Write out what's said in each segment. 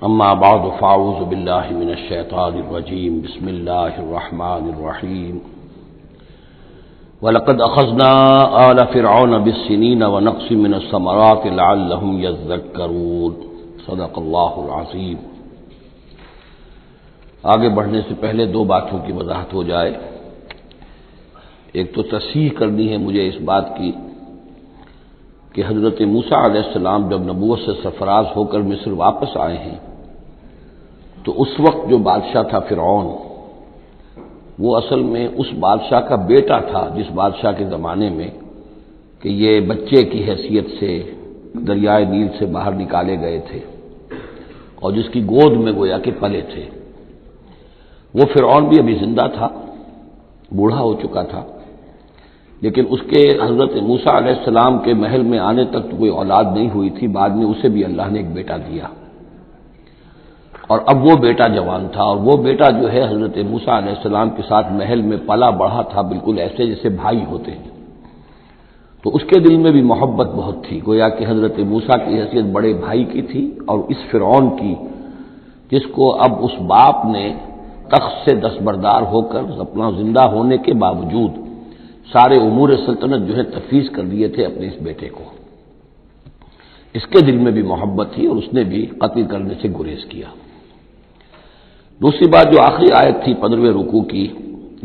اما بعد فاعوذ باللہ من الشیطان الرجیم بسم اللہ الرحمن الرحیم وَلَقَدْ أَخَذْنَا آلَ فِرْعَوْنَ بِالسِّنِينَ وَنَقْصٍ مِّنَ الثَّمَرَاتِ لَعَلَّهُمْ يَذَّكَّرُونَ صدق اللہ العظیم۔ آگے بڑھنے سے پہلے دو باتوں کی وضاحت ہو جائے۔ ایک تو تصحیح کرنی ہے مجھے اس بات کی کہ حضرت موسیٰ علیہ السلام جب نبوت سے سرفراز ہو کر مصر واپس آئے ہیں تو اس وقت جو بادشاہ تھا فرعون، وہ اصل میں اس بادشاہ کا بیٹا تھا جس بادشاہ کے زمانے میں کہ یہ بچے کی حیثیت سے دریائے نیل سے باہر نکالے گئے تھے اور جس کی گود میں گویا کہ پلے تھے۔ وہ فرعون بھی ابھی زندہ تھا، بوڑھا ہو چکا تھا، لیکن اس کے حضرت موسیٰ علیہ السلام کے محل میں آنے تک تو کوئی اولاد نہیں ہوئی تھی۔ بعد میں اسے بھی اللہ نے ایک بیٹا دیا اور اب وہ بیٹا جوان تھا، اور وہ بیٹا جو ہے حضرت موسیٰ علیہ السلام کے ساتھ محل میں پلا بڑھا تھا، بالکل ایسے جیسے بھائی ہوتے ہیں۔ تو اس کے دل میں بھی محبت بہت تھی، گویا کہ حضرت موسیٰ کی حیثیت بڑے بھائی کی تھی، اور اس فرعون کی جس کو اب اس باپ نے تخت سے دستبردار ہو کر اپنا زندہ ہونے کے باوجود سارے امور سلطنت جو ہے تفویض کر دیے تھے اپنے اس بیٹے کو، اس کے دل میں بھی محبت تھی اور اس نے بھی قتل کرنے سے گریز کیا۔ دوسری بات جو آخری آیت تھی 15ویں رکوع کی،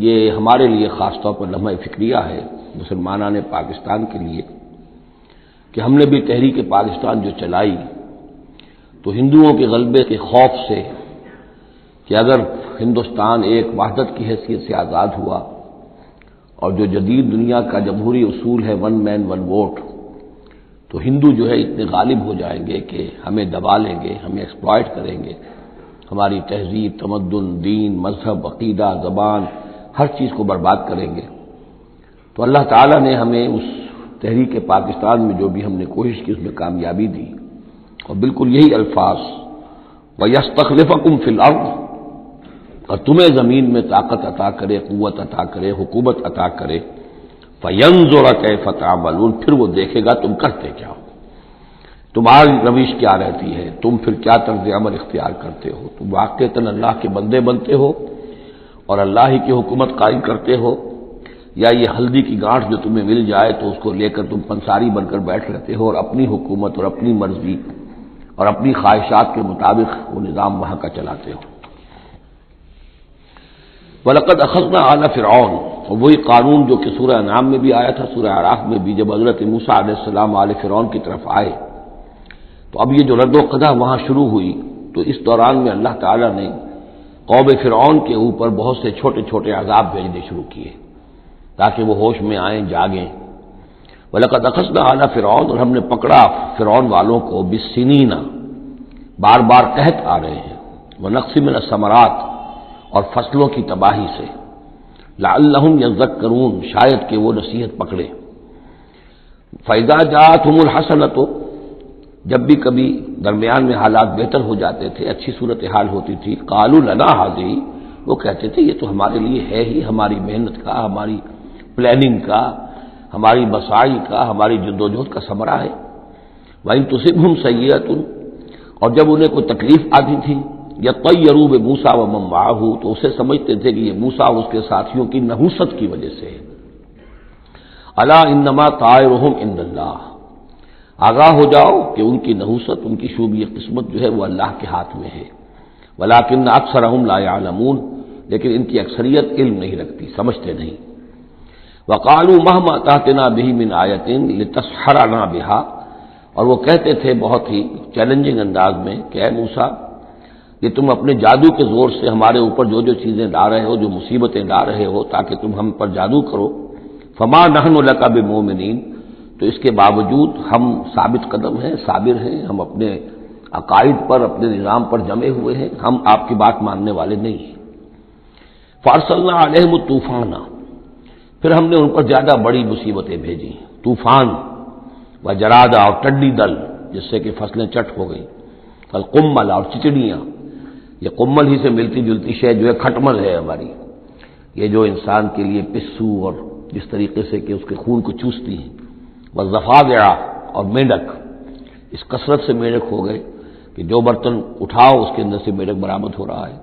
یہ ہمارے لیے خاص طور پر لمحہ فکریہ ہے مسلمانان پاکستان کے لیے کہ ہم نے بھی تحریک پاکستان جو چلائی تو ہندوؤں کے غلبے کے خوف سے کہ اگر ہندوستان ایک وحدت کی حیثیت سے آزاد ہوا اور جو جدید دنیا کا جمہوری اصول ہے ون مین ون ووٹ، تو ہندو جو ہے اتنے غالب ہو جائیں گے کہ ہمیں دبا لیں گے، ہمیں ایکسپلائٹ کریں گے، ہماری تہذیب، تمدن، دین، مذہب، عقیدہ، زبان، ہر چیز کو برباد کریں گے۔ تو اللہ تعالیٰ نے ہمیں اس تحریک پاکستان میں جو بھی ہم نے کوشش کی اس میں کامیابی دی، اور بالکل یہی الفاظ وَيَسْتَخْلِفَكُمْ فِي الْأَرْضِ، اور تمہیں زمین میں طاقت عطا کرے، قوت عطا کرے، حکومت عطا کرے، فَيَنْظُرَ كَيْفَ تَعْمَلُونَ، پھر وہ دیکھے گا تم کرتے کیا ہو، تمہاری روش کیا رہتی ہے، تم پھر کیا طرز عمل اختیار کرتے ہو، تم واقعتاً اللہ کے بندے بنتے ہو اور اللہ ہی کی حکومت قائم کرتے ہو، یا یہ ہلدی کی گانٹھ جو تمہیں مل جائے تو اس کو لے کر تم پنساری بن کر بیٹھ رہتے ہو اور اپنی حکومت اور اپنی مرضی اور اپنی خواہشات کے مطابق وہ نظام وہاں کا چلاتے ہو۔ وَلَقَدْ أَخَذْنَا آلَ فِرْعَوْنَ، اور وہی قانون جو کہ سورہ انعام میں بھی آیا تھا، سورہ اعراف میں بھی، جب حضرت موسیٰ علیہ السلام آل فرعون کی طرف آئے تو اب یہ جو رد و قدح وہاں شروع ہوئی، تو اس دوران میں اللہ تعالیٰ نے قوم فرعون کے اوپر بہت سے چھوٹے چھوٹے عذاب بھیجنے شروع کیے تاکہ وہ ہوش میں آئیں، جاگیں۔ وَلَقَدْ أَخَذْنَا آلَ فِرْعَوْنَ، اور ہم نے پکڑا فرعون والوں کو بِالسِّنِينَ، بار بار قحط آ رہے ہیں، وَنَقْصٍ مِّنَ الثَّمَرَاتِ، اور فصلوں کی تباہی سے، لَعَلَّهُمْ يَذَّكَّرُونَ، شاید کہ وہ نصیحت پکڑے۔ فَإِذَا جَاءَتْهُمُ الْحَسَنَةُ، جب بھی کبھی درمیان میں حالات بہتر ہو جاتے تھے، اچھی صورتحال ہوتی تھی، قَالُوا لَنَا هَٰذِهِ، وہ کہتے تھے یہ تو ہمارے لیے ہے ہی، ہماری محنت کا، ہماری پلاننگ کا، ہماری مساعی کا، ہماری جدوجہد کا ثمرہ ہے۔ وَإِن تُصِبْهُمْ سَيِّئَةٌ، اور جب انہیں کوئی تکلیف آتی تھی، یطیروا بموسیٰ ومن معہ، تو اسے سمجھتے تھے کہ یہ موسیٰ اور اس کے ساتھیوں کی نحوست کی وجہ سے ہے۔ الا انما طائرهم عند اللہ، آگاہ ہو جاؤ کہ ان کی نحوست، ان کی شوبی قسمت جو ہے وہ اللہ کے ہاتھ میں ہے۔ ولکن اکثرهم لا يعلمون، لیکن ان کی اکثریت علم نہیں رکھتی، سمجھتے نہیں۔ وقالوا مهما تأتنا به من آیۃ لتسحرنا بها، اور وہ کہتے تھے بہت ہی چیلنجنگ انداز میں کہ اے موسیٰ، یہ تم اپنے جادو کے زور سے ہمارے اوپر جو جو چیزیں لا رہے ہو، جو مصیبتیں لا رہے ہو تاکہ تم ہم پر جادو کرو، فما نحن لک بمؤمنین، تو اس کے باوجود ہم ثابت قدم ہیں، صابر ہیں، ہم اپنے عقائد پر، اپنے نظام پر جمے ہوئے ہیں، ہم آپ کی بات ماننے والے نہیں ہیں۔ فارسلنا علیہم الطوفان، پھر ہم نے ان پر زیادہ بڑی مصیبتیں بھیجی، طوفان وجرادا، اور ٹڈی دل جس سے کہ فصلیں چٹ ہو گئیں، القمل، اور چچڑیاں، یہ قمل ہی سے ملتی جلتی شے جو ہے کھٹمل ہے ہماری، یہ جو انسان کے لیے پسو اور جس طریقے سے کہ اس کے خون کو چوستی ہیں، والضفادع، اور مینڈک، اس کثرت سے مینڈک ہو گئے کہ جو برتن اٹھاؤ اس کے اندر سے میڑک برآمد ہو رہا ہے،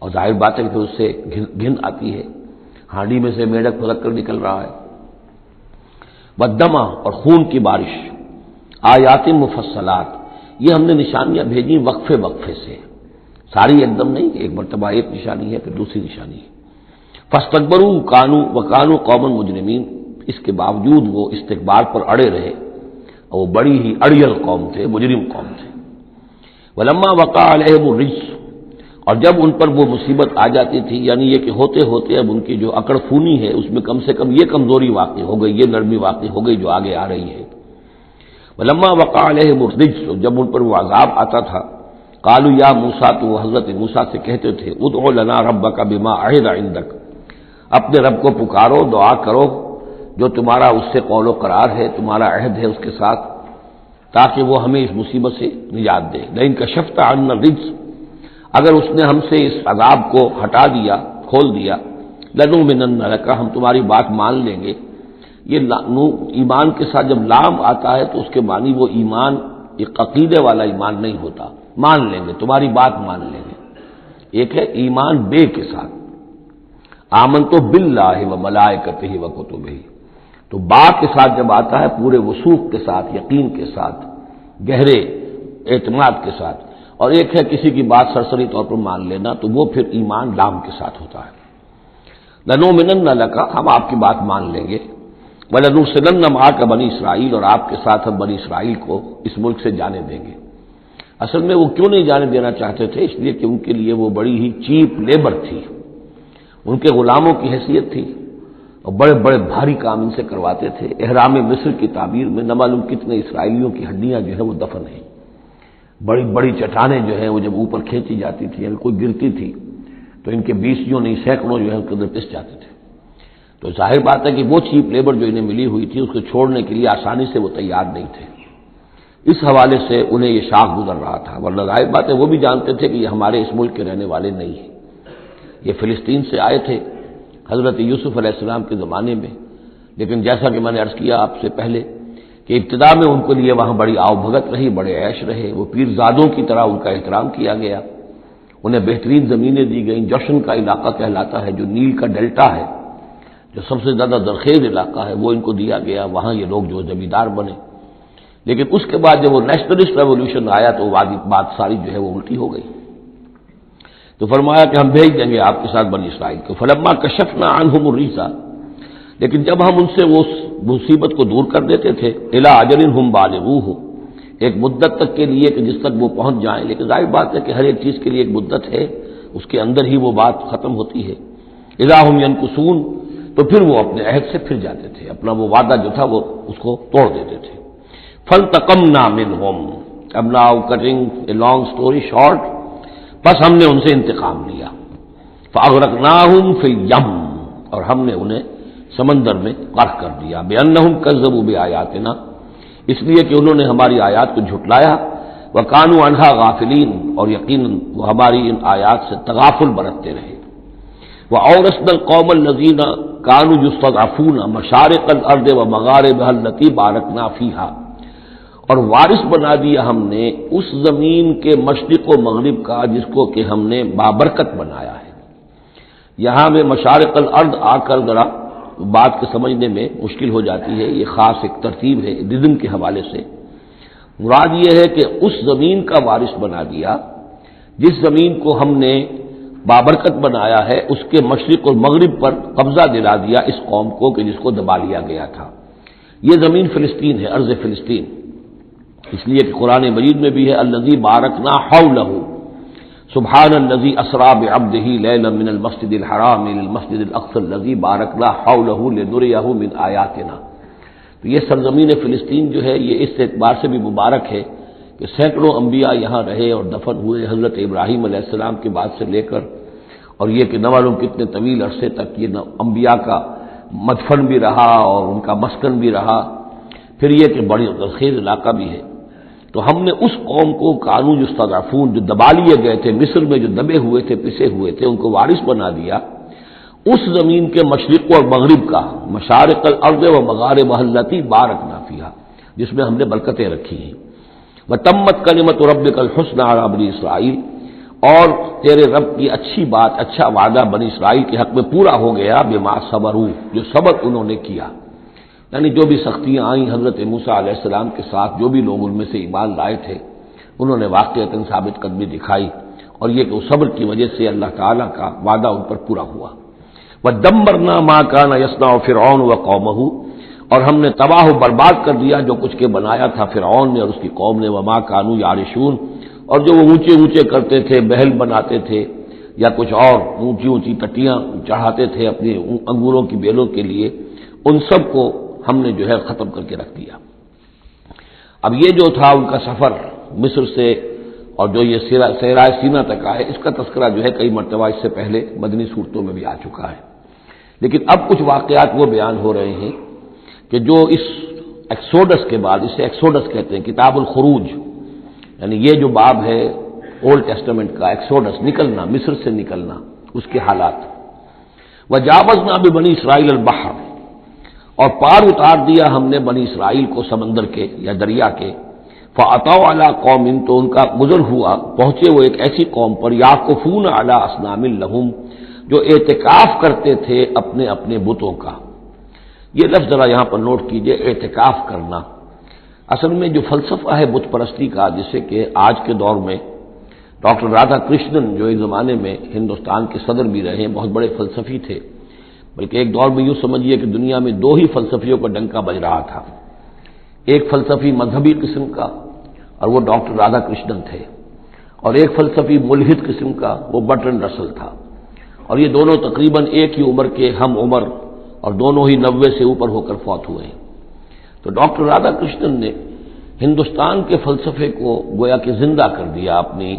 اور ظاہر بات ہے کہ اس سے گھن آتی ہے، ہانڈی میں سے میڑک پھلک کر نکل رہا ہے۔ والدمع، اور خون کی بارش، آیات مفصلات، یہ ہم نے نشانیاں بھیجی وقفے وقفے سے، ساری ایک دم نہیں، ایک مرتبہ ایک نشانی ہے پھر دوسری نشانی ہے۔ فاستکبروا وکانوا قوما مجرمین، اس کے باوجود وہ استکبار پر اڑے رہے، اور وہ بڑی ہی اڑیل قوم تھے، مجرم قوم تھے۔ ولما وقع علیہم الرجس، اور جب ان پر وہ مصیبت آ جاتی تھی، یعنی یہ کہ ہوتے ہوتے اب ان کی جو اکڑ فونی ہے اس میں کم سے کم یہ کمزوری واقع ہو گئی، یہ نرمی واقع ہو گئی جو آگے آ رہی ہے۔ ولما وقع علیہم الرجس، جب ان پر وہ عذاب آتا تھا، قالوا یا موسیٰ، تو وہ حضرت موسیٰ سے کہتے تھے، ادع لنا ربک بما عہد عندک، اپنے رب کو پکارو، دعا کرو جو تمہارا اس سے قول و قرار ہے، تمہارا عہد ہے اس کے ساتھ، تاکہ وہ ہمیں اس مصیبت سے نجات دے۔ لئن کشفت عنا الرجس، اگر اس نے ہم سے اس عذاب کو ہٹا دیا، کھول دیا، لنؤمنن لک، ہم تمہاری بات مان لیں گے۔ یہ ایمان کے ساتھ جب لام آتا ہے تو اس کے معنی وہ ایمان ایک عقیدے والا ایمان نہیں ہوتا، مان لیں گے، تمہاری بات مان لیں گے۔ ایک ہے ایمان بے کے ساتھ، آمنتو باللہ و ملائکتہ و کتبہ، تو با کے ساتھ جب آتا ہے پورے وثوق کے ساتھ، یقین کے ساتھ، گہرے اعتماد کے ساتھ، اور ایک ہے کسی کی بات سرسری طور پر مان لینا، تو وہ پھر ایمان لام کے ساتھ ہوتا ہے۔ لنؤمنن لک، ہم آپ کی بات مان لیں گے، وَلَنُرْسِلَنَّ مَعَكَ بنی اسرائیل، اور آپ کے ساتھ ہم بنی اسرائیل کو اس ملک سے جانے دیں گے۔ اصل میں وہ کیوں نہیں جانے دینا چاہتے تھے؟ اس لیے کہ ان کے لیے وہ بڑی ہی چیپ لیبر تھی، ان کے غلاموں کی حیثیت تھی، اور بڑے بڑے بھاری کام ان سے کرواتے تھے۔ احرام مصر کی تعبیر میں نہ معلوم کتنے اسرائیلیوں کی ہڈیاں جو ہے وہ دفن ہیں، بڑی بڑی چٹانیں جو ہیں وہ جب اوپر کھینچی جاتی تھی، یعنی کوئی گرتی تھی تو ان کے 20 نہیں سینکڑوں جو ہے اس کے اندر پس جاتے تھے۔ تو ظاہر بات ہے کہ وہ چیپ لیبر جو انہیں ملی ہوئی تھی اس کو چھوڑنے کے لیے آسانی سے وہ تیار نہیں تھے، اس حوالے سے انہیں یہ شاخ گزر رہا تھا۔ ورنہ ظاہر بات ہے وہ بھی جانتے تھے کہ یہ ہمارے اس ملک کے رہنے والے نہیں ہیں، یہ فلسطین سے آئے تھے حضرت یوسف علیہ السلام کے زمانے میں، لیکن جیسا کہ میں نے عرض کیا آپ سے پہلے کہ ابتدا میں ان کے لیے وہاں بڑی آؤ بھگت رہی، بڑے عیش رہے، وہ پیرزادوں کی طرح ان کا احترام کیا گیا، انہیں بہترین زمینیں دی گئیں۔ جوشن کا علاقہ کہلاتا ہے، جو نیل کا ڈیلٹا ہے، جو سب سے زیادہ زرخیز علاقہ ہے، وہ ان کو دیا گیا، وہاں یہ لوگ جو زمیندار بنے۔ لیکن اس کے بعد جب وہ نیشنلسٹ ریولوشن آیا تو بات ساری جو ہے وہ الٹی ہو گئی، تو فرمایا کہ ہم بھیج دیں گے آپ کے ساتھ بنی اسرائیل کو۔ فلما کشفنا عنہم الرجس، لیکن جب ہم ان سے وہ مصیبت کو دور کر دیتے تھے، الی اجل ہم بالغوہ، ایک مدت تک کے لیے کہ جس تک وہ پہنچ جائیں، لیکن ظاہر بات ہے کہ ہر ایک چیز کے لیے ایک مدت ہے، اس کے اندر ہی وہ بات ختم ہوتی ہے۔ اذا ہم ینکثون، تو پھر وہ اپنے عہد سے پھر جاتے تھے، اپنا وہ وعدہ جو تھا وہ اس کو توڑ دیتے تھے۔ فانتقمنا منہم، اب now cutting a long story short, بس ہم نے ان سے انتقام لیا۔ فاغرقناہم فی الیم، اور ہم نے انہیں سمندر میں غرق کر دیا، بانہم کذبوا بآیاتنا، اس لیے کہ انہوں نے ہماری آیات کو جھٹلایا، وکانوا عنہا غافلین، اور یقیناً وہ ہماری ان آیات سے تغافل برتتے رہے۔ وَأَوْرَثْنَا الْقَوْمَ الَّذِينَ كَانُوا يُسْتَضْعَفُونَ مَشَارِقَ الْأَرْضِ وَمَغَارِبَهَا الَّتِي بَارَكْنَا فِيهَا، اور وارث بنا دیا ہم نے اس زمین کے مشرق و مغرب کا جس کو کہ ہم نے بابرکت بنایا ہے۔ یہاں میں مشارق الارض آ کر ذرا بات کے سمجھنے میں مشکل ہو جاتی ہے، یہ خاص ایک ترتیب ہے رزم کے حوالے سے۔ مراد یہ ہے کہ اس زمین کا وارث بنا دیا جس زمین کو ہم نے بابرکت بنایا ہے، اس کے مشرق اور مغرب پر قبضہ دلا دیا اس قوم کو کہ جس کو دبا لیا گیا تھا۔ یہ زمین فلسطین ہے، ارض فلسطین، اس لیے کہ قرآن مجید میں بھی ہے الذی بارکنا حولہ، سبحان الذی اسری بعبدہ لیلا من المسجد الحرام الى المسجد الاقصى الذی بارکنا حولہ لنریہ من آیاتنا۔ تو یہ سرزمین فلسطین جو ہے یہ اس اعتبار سے بھی مبارک ہے کہ سینکڑوں انبیاء یہاں رہے اور دفن ہوئے، حضرت ابراہیم علیہ السلام کے بعد سے لے کر، اور یہ کہ نہ معلوم کتنے طویل عرصے تک یہ انبیاء کا مدفن بھی رہا اور ان کا مسکن بھی رہا۔ پھر یہ کہ بڑی زرخیز علاقہ بھی ہے۔ تو ہم نے اس قوم کو کانوا یستضعفون، جو دبا لیے گئے تھے مصر میں، جو دبے ہوئے تھے، پسے ہوئے تھے، ان کو وارث بنا دیا اس زمین کے مشرق اور مغرب کا، مشارق الارض و مغاربها التی بارکنا فیہا، جس میں ہم نے برکتیں رکھی ہیں۔ وتمت کلمۃ ربک الحسنی علی بنی اسرائیل، اور تیرے رب کی اچھی بات، اچھا وعدہ بنی اسرائیل کے حق میں پورا ہو گیا، بما صبروا، جو صبر انہوں نے کیا، یعنی جو بھی سختیاں آئیں حضرت موسیٰ علیہ السلام کے ساتھ، جو بھی لوگ ان میں سے ایمان لائے تھے، انہوں نے واقعتاً ثابت قدمی دکھائی، اور یہ کہ وہ صبر کی وجہ سے اللہ تعالیٰ کا وعدہ ان پر پورا ہوا۔ وَدَمَّرْنَا مَا كَانَ يَصْنَعُ فِرْعَوْنُ وَقَوْمُهُ، اور ہم نے تباہ و برباد کر دیا جو کچھ کے بنایا تھا فرعون نے اور اس کی قوم نے، وَمَا كَانُوا يَعْرِشُونَ، اور جو وہ اونچے اونچے کرتے تھے، محل بناتے تھے یا کچھ اور اونچی اونچی ٹٹیاں چڑھاتے تھے اپنے انگوروں کی بیلوں کے لیے، ان سب کو ہم نے جو ہے ختم کر کے رکھ دیا۔ اب یہ جو تھا ان کا سفر مصر سے اور جو یہ صحرائے سینا تک آئے، اس کا تذکرہ جو ہے کئی مرتبہ اس سے پہلے مدنی صورتوں میں بھی آ چکا ہے، لیکن اب کچھ واقعات وہ بیان ہو رہے ہیں کہ جو اس ایکسوڈس کے بعد، اسے ایکسوڈس کہتے ہیں، کتاب الخروج، یعنی یہ جو باب ہے اولڈ ٹیسٹمنٹ کا، ایکسوڈس، نکلنا، مصر سے نکلنا، اس کے حالات۔ وجاوزنا ببنی اسرائیل البحر، اور پار اتار دیا ہم نے بنی اسرائیل کو سمندر کے یا دریا کے، فَأَتَوْا عَلَىٰ قَوْمٍ، تو ان کا گزر ہوا، پہنچے وہ ایک ایسی قوم پر، یعکفون علی اصنام لہم، جو اعتکاف کرتے تھے اپنے اپنے بتوں کا۔ یہ لفظ ذرا یہاں پر نوٹ کیجئے، اعتکاف کرنا۔ اصل میں جو فلسفہ ہے بت پرستی کا، جسے کہ آج کے دور میں ڈاکٹر رادھا کرشنن، جو ایک زمانے میں ہندوستان کے صدر بھی رہے ہیں، بہت بڑے فلسفی تھے، بلکہ ایک دور میں یوں سمجھیے کہ دنیا میں دو ہی فلسفیوں کا ڈنکا بج رہا تھا، ایک فلسفی مذہبی قسم کا اور وہ ڈاکٹر رادھا کرشنن تھے، اور ایک فلسفی ملحد قسم کا وہ برٹرنڈ رسل تھا، اور یہ دونوں تقریباً ایک ہی عمر کے ہم عمر، اور دونوں ہی 90 سے اوپر ہو کر فوت ہوئے ہیں۔ تو ڈاکٹر رادھا کرشنن نے ہندوستان کے فلسفے کو گویا کہ زندہ کر دیا اپنی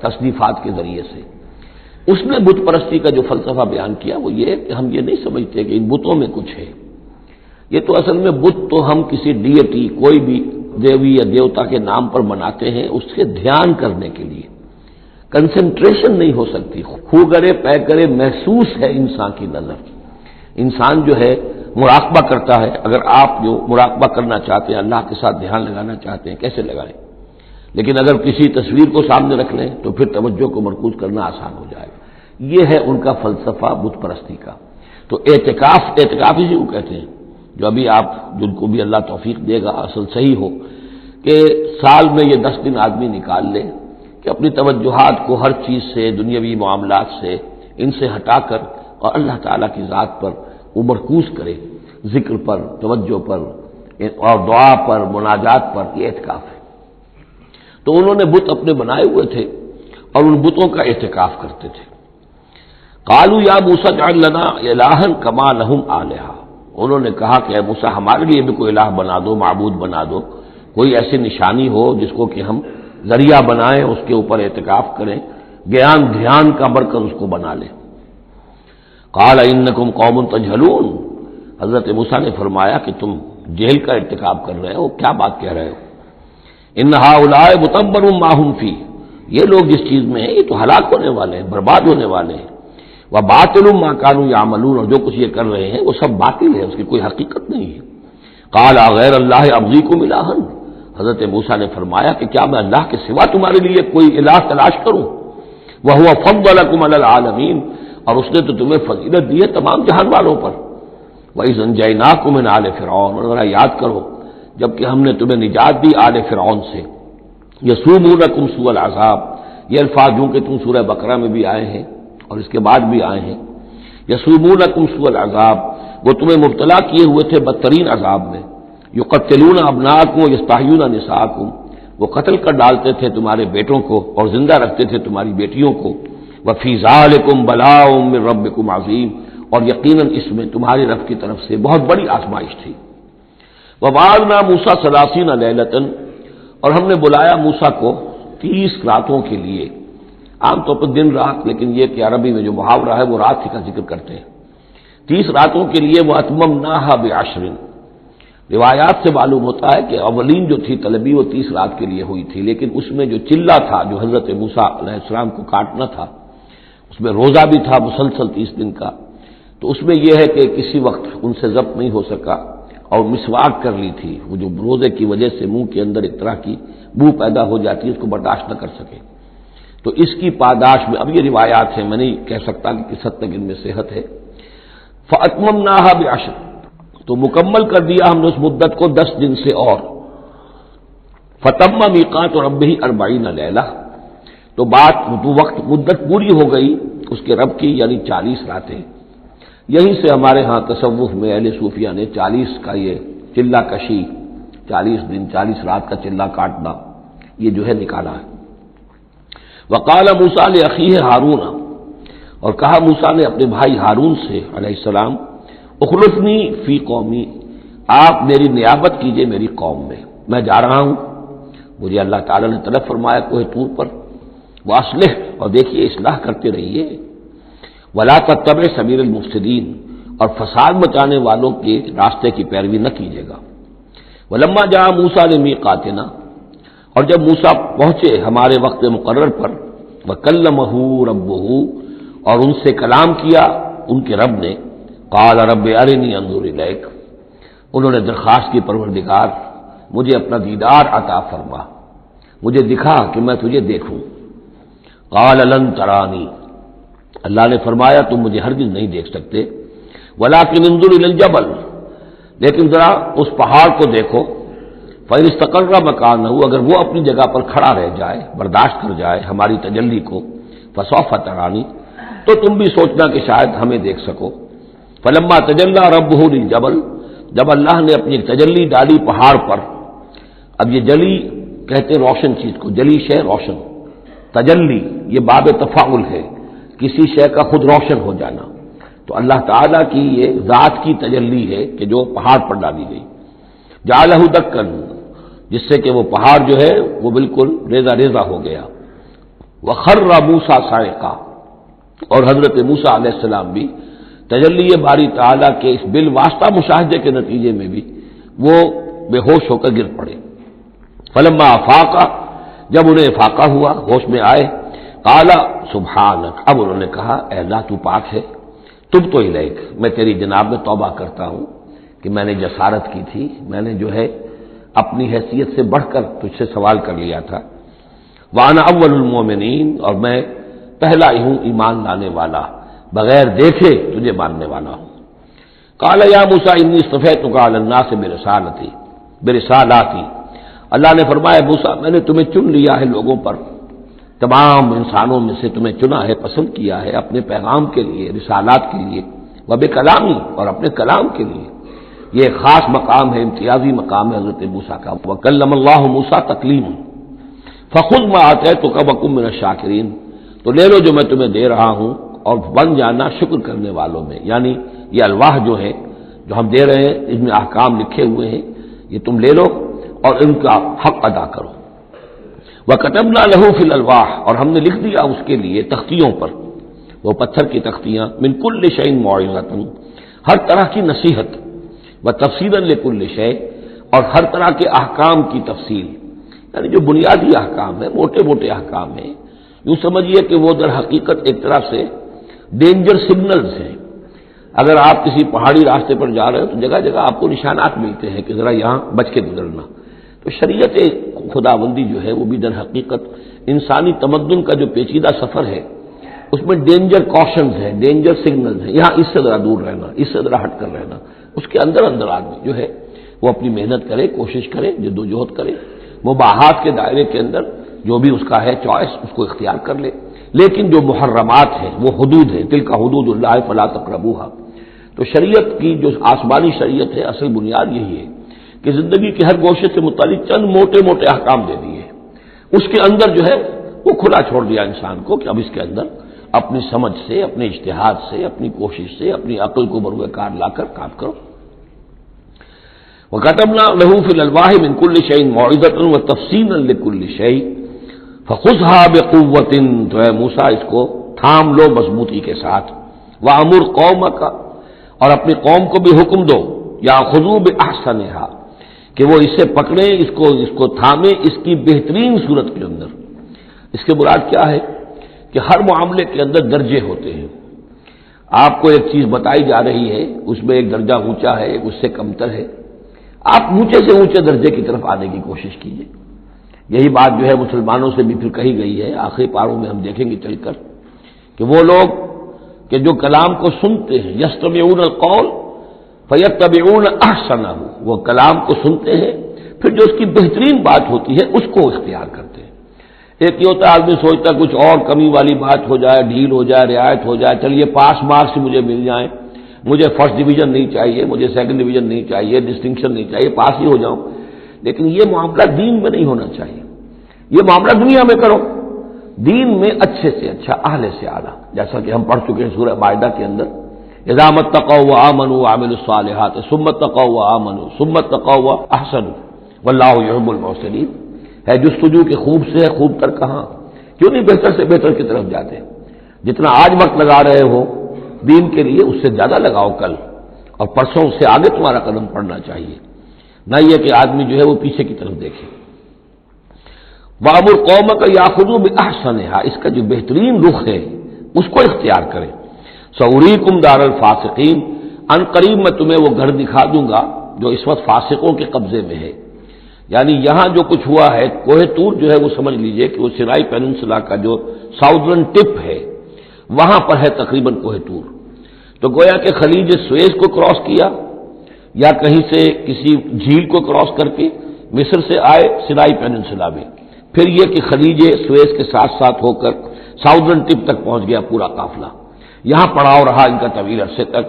تصنیفات کے ذریعے سے۔ اس نے بت پرستی کا جو فلسفہ بیان کیا وہ یہ کہ ہم یہ نہیں سمجھتے کہ ان بتوں میں کچھ ہے، یہ تو اصل میں بت تو ہم کسی ڈیٹی، کوئی بھی دیوی یا دیوتا کے نام پر بناتے ہیں اس کے دھیان کرنے کے لیے، کنسنٹریشن نہیں ہو سکتی، خو کرے پے کرے محسوس ہے انسان کی نظر، انسان جو ہے مراقبہ کرتا ہے۔ اگر آپ جو مراقبہ کرنا چاہتے ہیں، اللہ کے ساتھ دھیان لگانا چاہتے ہیں، کیسے لگائیں؟ لیکن اگر کسی تصویر کو سامنے رکھ لیں تو پھر توجہ کو مرکوز کرنا آسان ہو جائے گا۔ یہ ہے ان کا فلسفہ بت پرستی کا۔ تو اعتکاف اسی کو کہتے ہیں، جو ابھی آپ جن کو بھی اللہ توفیق دے گا اصل صحیح ہو کہ سال میں یہ 10 دن آدمی نکال لے کہ اپنی توجہات کو ہر چیز سے، دنیاوی معاملات سے، ان سے ہٹا کر اور اللہ تعالیٰ کی ذات پر وہ مرکوز کرے، ذکر پر، توجہ پر اور دعا پر، مناجات پر، یہ اعتکاف ہے۔ تو انہوں نے بت اپنے بنائے ہوئے تھے اور ان بتوں کا اعتکاف کرتے تھے۔ قالوا یا موسیٰ اجعل لنا الہا کما لہم آلہہ، انہوں نے کہا کہ اے موسیٰ ہمارے لیے بھی کوئی الہ بنا دو، معبود بنا دو، کوئی ایسی نشانی ہو جس کو کہ ہم ذریعہ بنائیں، اس کے اوپر اعتکاف کریں، گیان دھیان کا مرکز اس کو بنا لیں۔ قال انکم قوم تجہلون، حضرت موسیٰ نے فرمایا کہ تم جہل کا ارتکاب کر رہے ہو، کیا بات کہہ رہے ہو؟ ان ہؤلاء متبر ما هم فیہ، یہ لوگ جس چیز میں ہیں یہ تو ہلاک ہونے والے ہیں، برباد ہونے والے ہیں۔ وباطل ما كانوا يعملون، اور جو کچھ یہ کر رہے ہیں وہ سب باطل ہے، اس کی کوئی حقیقت نہیں ہے۔ قال غیر اللہ ابغیکم الہا، حضرت موسیٰ نے فرمایا کہ کیا میں اللہ کے سوا تمہارے لیے کوئی الہ تلاش کروں؟ وهو فضلکم علی العالمین، اور اس نے تو تمہیں فضیلت دی ہے تمام جہان والوں پر۔ وَإِذْ أَنجَيْنَاكُم مِّنْ آلِ فِرْعَوْنَ، اور ذرا یاد کرو جبکہ ہم نے تمہیں نجات دی آل فرعون سے۔ یسومونکم سوء العذاب، یہ الفاظ جو کہ تم سورہ بقرہ میں بھی آئے ہیں اور اس کے بعد بھی آئے ہیں۔ یسومونکم سوء العذاب، وہ تمہیں مبتلا کیے ہوئے تھے بدترین عذاب میں۔ یقتلون ابناءکم ویستحیون نساءکم، وہ قتل کر ڈالتے تھے تمہارے بیٹوں کو اور زندہ رکھتے تھے تمہاری بیٹیوں کو۔ وفی ذالکم بلاء من ربکم عظیم، اور یقیناً اس میں تمہاری رب کی طرف سے بہت بڑی آزمائش تھی۔ وَوَعَدْنَا مُوسَىٰ 30 لَيْلَةً، اور ہم نے بلایا موسیٰ کو 30 راتوں کے لیے، عام طور پر دن رات، لیکن یہ کہ عربی میں جو محاورہ ہے وہ رات کا ذکر کرتے ہیں۔ 30 راتوں کے لیے وَأَتْمَمْنَاهَا بِعَشْرٍ، روایات سے معلوم ہوتا ہے کہ اولین جو تھی طلبی وہ 30 رات کے لیے ہوئی تھی، لیکن اس میں جو چلہ تھا جو حضرت موسیٰ علیہ السلام کو کاٹنا تھا، اس میں روزہ بھی تھا مسلسل 30 دن کا، تو اس میں یہ ہے کہ کسی وقت ان سے ضبط نہیں ہو سکا، اور مسواک کر لی تھی، وہ جو روزے کی وجہ سے منہ کے اندر ایک طرح کی بو پیدا ہو جاتی ہے، اس کو برداشت نہ کر سکے، تو اس کی پاداش میں، اب یہ روایات ہیں، میں نہیں کہہ سکتا کہ کس حد تک ان میں صحت ہے، فَأَتْمَمْنَاهَا بِعَشْرٍ، تو مکمل کر دیا ہم نے اس مدت کو 10 دن سے، اور فَتَمَّ مِيقَاتُ رَبِّهِ 40 لَيْلَةً، تو وقت مدت پوری ہو گئی اس کے رب کی، یعنی 40 راتیں۔ یہیں سے ہمارے ہاں تصوف میں اہل صوفیہ نے 40 کا یہ چلہ کشی، 40 دن 40 رات کا چلہ کاٹنا، یہ جو ہے نکالا ہے۔ وقال موسیٰ لأخیہ ہارون، اور کہا موسیٰ نے اپنے بھائی ہارون سے علیہ السلام، اخلفنی فی قومی، آپ میری نیابت کیجئے میری قوم میں جا رہا ہوں، مجھے اللہ تعالیٰ نے طلب فرمایا کوہ طور پر، واصلح، اور دیکھیے اصلاح کرتے رہیے، ولا تتبع سبیل المفسدین، اور فساد مچانے والوں کے راستے کی پیروی نہ کیجیے گا۔ ولما جاء موسیٰ لمیقاتنا، اور جب موسیٰ پہنچے ہمارے وقت مقرر پر، وکلمہ ربہ، اور ان سے کلام کیا ان کے رب نے، قال رب ارنی انظر الیک، انہوں نے درخواست کی پروردگار مجھے اپنا دیدار عطا فرما، مجھے دکھا کہ میں تجھے دیکھوں۔ قال لن ترانی، اللہ نے فرمایا تم مجھے ہرگز نہیں دیکھ سکتے، ولکن انظر الی الجبل، لیکن ذرا اس پہاڑ کو دیکھو، فإن استقر مکانہ، اگر وہ اپنی جگہ پر کھڑا رہ جائے، برداشت کر جائے ہماری تجلی کو، فسوف ترانی، تو تم بھی سوچنا کہ شاید ہمیں دیکھ سکو۔ فلما تجلی ربہ للجبل، جب اللہ نے اپنی تجلی ڈالی پہاڑ پر، اب یہ جلی کہتے ہیں روشن چیز کو، جلی شے روشن، تجلی یہ باب تفاعل ہے، کسی شے کا خود روشن ہو جانا، تو اللہ تعالیٰ کی یہ ذات کی تجلی ہے کہ جو پہاڑ پر ڈالی گئی، جعلہ دکن، جس سے کہ وہ پہاڑ جو ہے وہ بالکل ریزہ ریزہ ہو گیا، وخر موسیٰ صاعقا، اور حضرت موسیٰ علیہ السلام بھی تجلی باری تعالیٰ کے اس بالواسطہ مشاہدے کے نتیجے میں بھی وہ بے ہوش ہو کر گر پڑے۔ فلما افاقا، جب انہیں افاقہ ہوا، ہوش میں آئے، قال سبحانک، اب انہوں نے کہا اے اللہ تو پاک ہے، تبت الیک، میں تیری جناب میں توبہ کرتا ہوں کہ میں نے جسارت کی تھی، میں نے جو ہے اپنی حیثیت سے بڑھ کر تجھ سے سوال کر لیا تھا، وانا اول المومنین، اور میں پہلا ہی ہوں ایمان لانے والا، بغیر دیکھے تجھے ماننے والا ہوں۔ قال یا موسیٰ انی اصطفیتک علی الناس برسالاتی، اللہ نے فرمایا موسیٰ میں نے تمہیں چن لیا ہے لوگوں پر، تمام انسانوں میں سے تمہیں چنا ہے، پسند کیا ہے اپنے پیغام کے لیے، رسالات کے لیے، وبکلامی، اور اپنے کلام کے لیے، یہ خاص مقام ہے، امتیازی مقام ہے حضرت موسیٰ کا۔ وکلم اللہ موسیٰ تکلیما، فخذ ما آتیتک وکن من الشاکرین، تو لے لو جو میں تمہیں دے رہا ہوں اور بن جانا شکر کرنے والوں میں، یعنی یہ الواح جو ہے جو ہم دے رہے ہیں اس میں احکام لکھے ہوئے ہیں، یہ تم لے لو اور ان کا حق ادا کرو۔ وَكَتَبْنَا لَهُ فِي الْأَلْوَاحِ، اور ہم نے لکھ دیا اس کے لیے تختیوں پر، وہ پتھر کی تختیاں، مِن كُلِّ شَيْءٍ مَوْعِظَةً، ہر طرح کی نصیحت، وَتَفْصِيلًا لِكُلِّ شَيْءٍ، اور ہر طرح کے احکام کی تفصیل، یعنی جو بنیادی احکام ہیں، موٹے موٹے احکام ہیں، یوں سمجھیے کہ وہ در حقیقت ایک طرح سے ڈینجر سگنلز ہیں۔ اگر آپ کسی پہاڑی راستے پر جا رہے ہو تو جگہ جگہ آپ کو نشانات ملتے ہیں کہ ذرا یہاں بچ کے گزرنا، تو شریعت خداوندی جو ہے وہ بھی در حقیقت انسانی تمدن کا جو پیچیدہ سفر ہے اس میں ڈینجر کوشنز ہیں، ڈینجر سگنلز ہیں، یہاں اس سے ذرا دور رہنا، اس سے ذرا ہٹ کر رہنا، اس کے اندر اندر آدمی جو ہے وہ اپنی محنت کرے، کوشش کرے، جدوجہد کرے، مباحات کے دائرے کے اندر جو بھی اس کا ہے چوائس اس کو اختیار کر لے، لیکن جو محرمات ہیں وہ حدود ہیں، تلک حدود اللہ فلا تقربوها، تو شریعت کی جو آسمانی شریعت ہے اصل بنیاد یہی ہے کہ زندگی کے ہر گوشے سے متعلق چند موٹے موٹے احکام دے دیے، اس کے اندر جو ہے وہ کھلا چھوڑ دیا انسان کو کہ اب اس کے اندر اپنی سمجھ سے، اپنے اجتہاد سے، اپنی کوشش سے، اپنی عقل کو بروئے کار لا کر کام کرو۔ وَكَتَبْنَا لَهُ فِي الْأَلْوَاحِ مِن كُلِّ شَيْءٍ مَوْعِظَةً وَتَفْصِيلًا لِكُلِّ شَيْءٍ فَخُذْهَا بِقُوَّةٍ، تو اے موسیٰ اس کو تھام لو مضبوطی کے ساتھ، وَأَمُرْ قَوْمَكَ، اور اپنی قوم کو بھی حکم دو، يَأْخُذُوا بِأَحْسَنِهَا، کہ وہ اسے پکڑیں، اس کو تھامیں اس کی بہترین صورت کے اندر۔ اس کے مراد کیا ہے کہ ہر معاملے کے اندر درجے ہوتے ہیں، آپ کو ایک چیز بتائی جا رہی ہے، اس میں ایک درجہ اونچا ہے، ایک اس سے کمتر ہے، آپ اونچے سے اونچے درجے کی طرف آنے کی کوشش کیجیے. یہی بات جو ہے مسلمانوں سے بھی پھر کہی گئی ہے. آخری پاروں میں ہم دیکھیں گے چل کر کہ وہ لوگ کہ جو کلام کو سنتے ہیں، یستمعون القول فیتبعون احسنہ، وہ کلام کو سنتے ہیں پھر جو اس کی بہترین بات ہوتی ہے اس کو اختیار کرتے ہیں. ایک یہ ہوتا ہے آدمی سوچتا ہے کچھ اور کمی والی بات ہو جائے، ڈھیل ہو جائے، رعایت ہو جائے، چلیے پاس مارکس مجھے مل جائیں، مجھے فرسٹ ڈویژن نہیں چاہیے، مجھے سیکنڈ ڈویژن نہیں چاہیے، ڈسٹنکشن نہیں چاہیے، پاس ہی ہو جاؤں. لیکن یہ معاملہ دین میں نہیں ہونا چاہیے. یہ معاملہ دنیا میں کرو، دین میں اچھے سے اچھا، اعلی سے اعلیٰ، جیسا کہ ہم پڑھ چکے ہیں سورہ مائدہ کے اندر، اذا اتقوا وآمنوا وعملوا الصالحات ثم اتقوا وآمنوا ثم اتقوا واحسنوا واللہ یحب المحسنین. ہے جستجو کہ خوب سے ہے خوب تر کہاں، کیوں نہیں بہتر سے بہتر کی طرف جاتے ہیں. جتنا آج وقت لگا رہے ہو دین کے لیے اس سے زیادہ لگاؤ کل، اور پرسوں اس سے آگے تمہارا قدم پڑنا چاہیے، نہ یہ کہ آدمی جو ہے وہ پیچھے کی طرف دیکھے. وَأَمُرْ قَوْمَكَ يَأْخُذُوا بِأَحْسَنِهَا، اس کا جو بہترین رخ ہے اس کو اختیار کریں. سَأُرِيكُمْ دَارَ الْفَاسِقِينَ، ان قریب میں تمہیں وہ گھر دکھا دوں گا جو اس وقت فاسقوں کے قبضے میں ہے. یعنی یہاں جو کچھ ہوا ہے، کوہ طور جو ہے وہ سمجھ لیجئے کہ وہ سینائی پیننسلا کا جو ساؤدرن ٹپ ہے وہاں پر ہے تقریباً کوہ طور. تو گویا کہ خلیج سویز کو کراس کیا یا کہیں سے کسی جھیل کو کراس کر کے مصر سے آئے سینائی پیننسلا میں، پھر یہ کہ خلیج سویز کے ساتھ ساتھ ہو کر ساؤدرن ٹپ تک پہنچ گیا پورا قافلہ. یہاں پڑاؤ رہا ان کا طویل عرصے تک،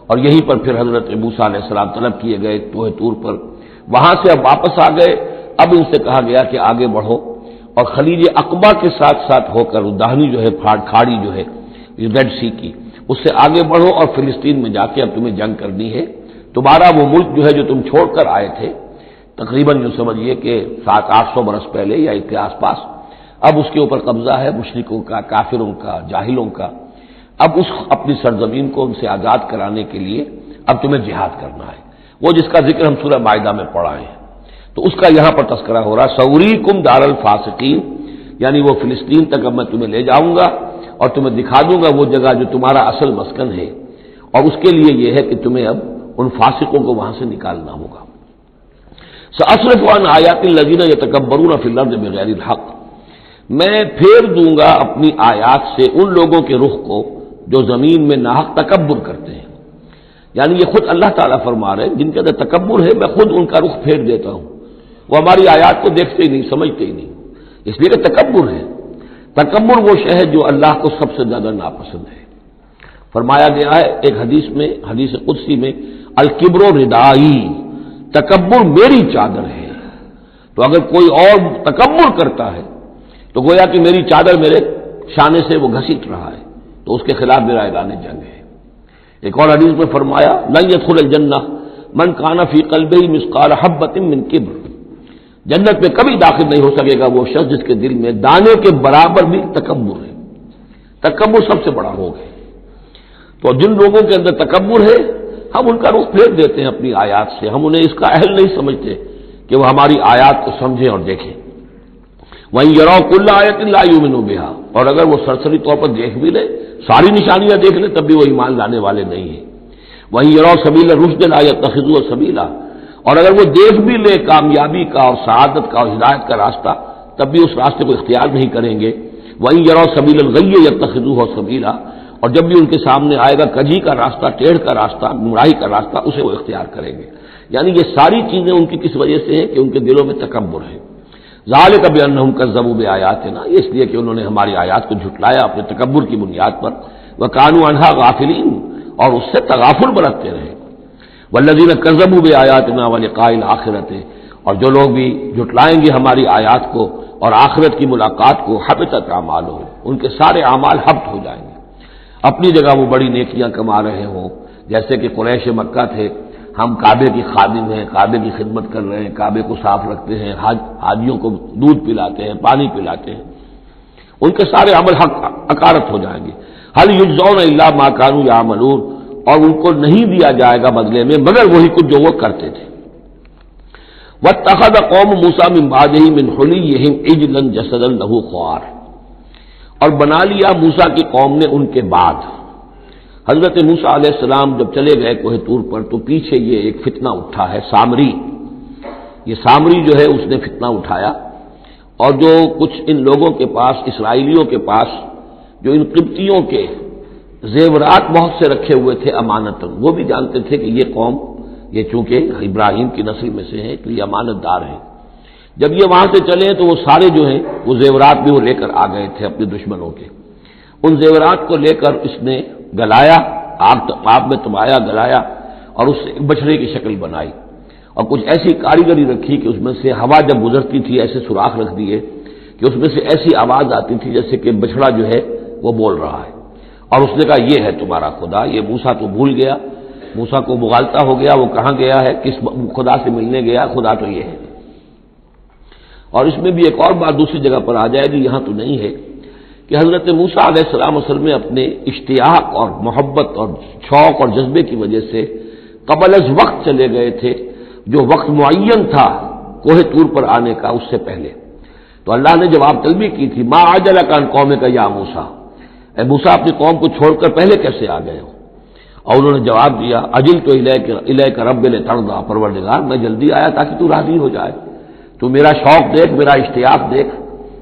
اور یہیں پر پھر حضرت موسیٰ علیہ السلام طلب کیے گئے کوہ طور پر. وہاں سے اب واپس آ گئے. اب ان سے کہا گیا کہ آگے بڑھو، اور خلیج عقبہ کے ساتھ ساتھ ہو کر داہنی جو ہے کھاڑی جو ہے ریڈ سی کی، اس سے آگے بڑھو اور فلسطین میں جا کے اب تمہیں جنگ کرنی ہے. تمہارا وہ ملک جو ہے جو تم چھوڑ کر آئے تھے تقریباً جو سمجھیے کہ 700-800 برس پہلے یا اس کے آس پاس، اب اس کے اوپر قبضہ ہے مشرکوں کا، کافروں کا، جاہلوں کا. اب اس اپنی سرزمین کو ان سے آزاد کرانے کے لیے اب تمہیں جہاد کرنا ہے، وہ جس کا ذکر ہم سورہ مائدہ میں پڑھا ہے. تو اس کا یہاں پر تذکرہ ہو رہا، سوریکم دار الفاسقین، یعنی وہ فلسطین تک اب میں تمہیں لے جاؤں گا اور تمہیں دکھا دوں گا وہ جگہ جو تمہارا اصل مسکن ہے، اور اس کے لیے یہ ہے کہ تمہیں اب ان فاسقوں کو وہاں سے نکالنا ہوگا. سأصرف عن آیات الذین یتکبرون فی الارض بغیر الحق، میں پھیر دوں گا اپنی آیات سے ان لوگوں کے رخ کو جو زمین میں ناحق تکبر کرتے ہیں. یعنی یہ خود اللہ تعالیٰ فرما رہے ہیں جن کے اندر تکبر ہے میں خود ان کا رخ پھیر دیتا ہوں. وہ ہماری آیات کو دیکھتے ہی نہیں، سمجھتے ہی نہیں، اس لیے کہ تکبر ہے. تکبر وہ شے ہے جو اللہ کو سب سے زیادہ ناپسند ہے. فرمایا گیا ہے ایک حدیث میں، حدیث قدسی میں، الکبر ردائی، تکبر میری چادر ہے. تو اگر کوئی اور تکبر کرتا ہے تو گویا کہ میری چادر میرے شانے سے وہ گھسیٹ رہا ہے، تو اس کے خلاف میرا اعلان جنگ ہے. ایک اور حدیث میں فرمایا لن يدخل الجنہ من کان فی قلبہ مثقال حبۃ من کبر، جنت میں کبھی داخل نہیں ہو سکے گا وہ شخص جس کے دل میں دانے کے برابر بھی تکبر ہے. تکبر سب سے بڑا روگ ہے. تو جن لوگوں کے اندر تکبر ہے ہم ان کا رخ پھیر دیتے ہیں اپنی آیات سے، ہم انہیں اس کا اہل نہیں سمجھتے کہ وہ ہماری آیات کو سمجھیں اور دیکھیں. وَإِن يَرَوْا كُلَّ آیَةٍ لَا يُؤْمِنُوا بِهَا، اور اگر وہ سرسری طور پر دیکھ بھی لے، ساری نشانیاں دیکھ لے، تب بھی وہ ایمان لانے والے نہیں ہیں. وَإِن يَرَوْا سَبِيلَ الرُّشْدِ لَا يَتَّخِذُوهُ سَبِيلًا، اور اگر وہ دیکھ بھی لے کامیابی کا اور سعادت کا اور ہدایت کا راستہ، تب بھی اس راستے کو اختیار نہیں کریں گے. وَإِن يَرَوْا سَبِيلَ الْغَيِّ يَتَّخِذُوهُ سَبِيلًا، اور جب بھی ان کے سامنے آئے گا کجی کا راستہ، ٹیڑھ کا راستہ، گمراہی کا راستہ، اسے وہ اختیار کریں گے. یعنی یہ ساری چیزیں ان کی کس وجہ سے ہیں کہ ان کے دلوں میں تکبر ہے. ذالک بانہم کذبوا بآیاتنا، اس لیے کہ انہوں نے ہماری آیات کو جھٹلایا اپنے تکبر کی بنیاد پر. وکانوا عنہا غافلین، اور اس سے تغافل برتتے رہے. والذین کذبوا بآیاتنا ولقاء الآخرۃ، اور جو لوگ بھی جھٹلائیں گے ہماری آیات کو اور آخرت کی ملاقات کو، حبطت اعمالہم، ان کے سارے اعمال حبط ہو جائیں گے. اپنی جگہ وہ بڑی نیکیاں کما رہے ہوں، جیسے کہ قریش مکہ تھے، ہم کعبے کی خادم ہیں، کعبے کی خدمت کر رہے ہیں، کعبے کو صاف رکھتے ہیں، حاجیوں کو دودھ پلاتے ہیں، پانی پلاتے ہیں، ان کے سارے عمل حقارت ہو جائیں گے. هل یجزون الا ما كانوا یعملون، اور ان کو نہیں دیا جائے گا بدلے میں مگر وہی کچھ جو وہ کرتے تھے. واتخذ قوم موسیٰ من بعدہ من حلیہم عجلا جسدا لہ خوار، اور بنا لیا موسیٰ کی قوم نے ان کے بعد. حضرت موسیٰ علیہ السلام جب چلے گئے کوہ طور پر تو پیچھے یہ ایک فتنہ اٹھا ہے، سامری. یہ سامری جو ہے اس نے فتنہ اٹھایا، اور جو کچھ ان لوگوں کے پاس، اسرائیلیوں کے پاس جو ان قبطیوں کے زیورات بہت سے رکھے ہوئے تھے امانتاً، وہ بھی جانتے تھے کہ یہ قوم، یہ چونکہ ابراہیم کی نسل میں سے ہے تو یہ امانت دار ہیں۔ جب یہ وہاں سے چلے تو وہ سارے جو ہیں وہ زیورات بھی وہ لے کر آ گئے تھے اپنے دشمنوں کے، ان زیورات کو لے کر اس نے گلایا، آگ میں تمایا، گلایا، اور اس سے بچڑے کی شکل بنائی، اور کچھ ایسی کاریگری رکھی کہ اس میں سے ہوا جب گزرتی تھی ایسے سوراخ رکھ دیے کہ اس میں سے ایسی آواز آتی تھی جیسے کہ بچڑا جو ہے وہ بول رہا ہے، اور اس نے کہا یہ ہے تمہارا خدا۔ یہ موسیٰ تو بھول گیا، موسیٰ کو مغالطہ ہو گیا، وہ کہاں گیا ہے، کس خدا سے ملنے گیا، خدا تو یہ ہے۔ اور اس میں بھی ایک اور بات دوسری جگہ پر آ جائے گی، یہاں تو نہیں ہے، کہ حضرت موسیٰ علیہ السلام اصل میں اپنے اشتیاق اور محبت اور شوق اور جذبے کی وجہ سے قبل از وقت چلے گئے تھے، جو وقت معین تھا کوہ طور پر آنے کا اس سے پہلے۔ تو اللہ نے جواب طلبی کی تھی، ما عجلک عن قومک یا موسیٰ، اے موسیٰ اپنی قوم کو چھوڑ کر پہلے کیسے آ گئے ہو؟ اور انہوں نے جواب دیا، اجلت الیک رب لترضی، پروردگار میں جلدی آیا تاکہ تو راضی ہو جائے، تو میرا شوق دیکھ، میرا اشتیاق دیکھ،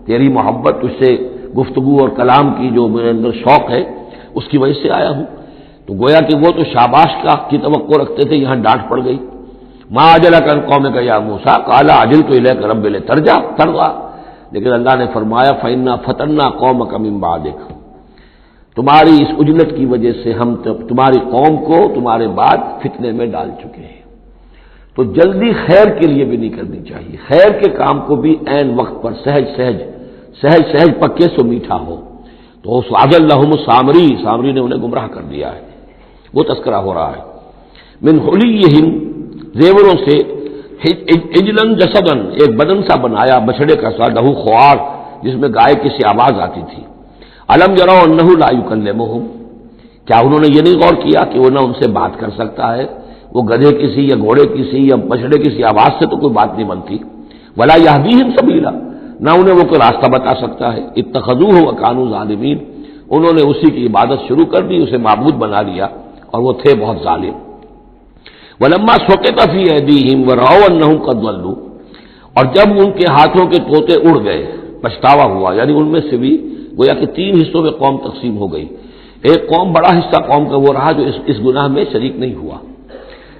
تیری محبت، تجھ سے گفتگو اور کلام کی جو میرے اندر شوق ہے اس کی وجہ سے آیا ہوں۔ تو گویا کہ وہ تو شاباش کی توقع رکھتے تھے، یہاں ڈانٹ پڑ گئی، ما عجلک عن قومک یا موسیٰ قال عجلت الیک رب لترضی، لیکن اللہ نے فرمایا فإنا فتنا قومک من بعدک، تمہاری اس عجلت کی وجہ سے ہم تمہاری قوم کو تمہارے بعد فتنے میں ڈال چکے ہیں۔ تو جلدی خیر کے لیے بھی نہیں کرنی چاہیے، خیر کے کام کو بھی عین وقت پر سہج سہج پکے سو میٹھا ہو۔ تو اضلهم سامری نے انہیں گمراہ کر دیا ہے، وہ تذکرہ ہو رہا ہے۔ من حلیہم، زیوروں سے، عجلاً جسداً، ایک بدن سا بنایا بچڑے کا سا، لہو خوار، جس میں گائے کی سی آواز آتی تھی۔ الم یروا انہ لا یکلمہم، کیا انہوں نے یہ نہیں غور کیا کہ وہ نہ ان سے بات کر سکتا ہے، وہ گدھے کی سی یا گھوڑے کی سی یا بچڑے کی سی آواز سے تو کوئی بات نہیں بنتی، ولا یہدیہم سبیلا، نہ انہیں وہ کوئی راستہ بتا سکتا ہے۔ اتخذوہ وکانوا ظالمین، انہوں نے اسی کی عبادت شروع کر دی، اسے معبود بنا لیا، اور وہ تھے بہت ظالم۔ ولما سقط فی ایدیہم ورأوا انہم قد ضلوا، اور جب ان کے ہاتھوں کے طوطے اڑ گئے، پچھتاوا ہوا، یعنی ان میں سے بھی گویا کہ 3 حصوں میں قوم تقسیم ہو گئی۔ ایک قوم، بڑا حصہ قوم کا وہ رہا جو اس گناہ میں شریک نہیں ہوا،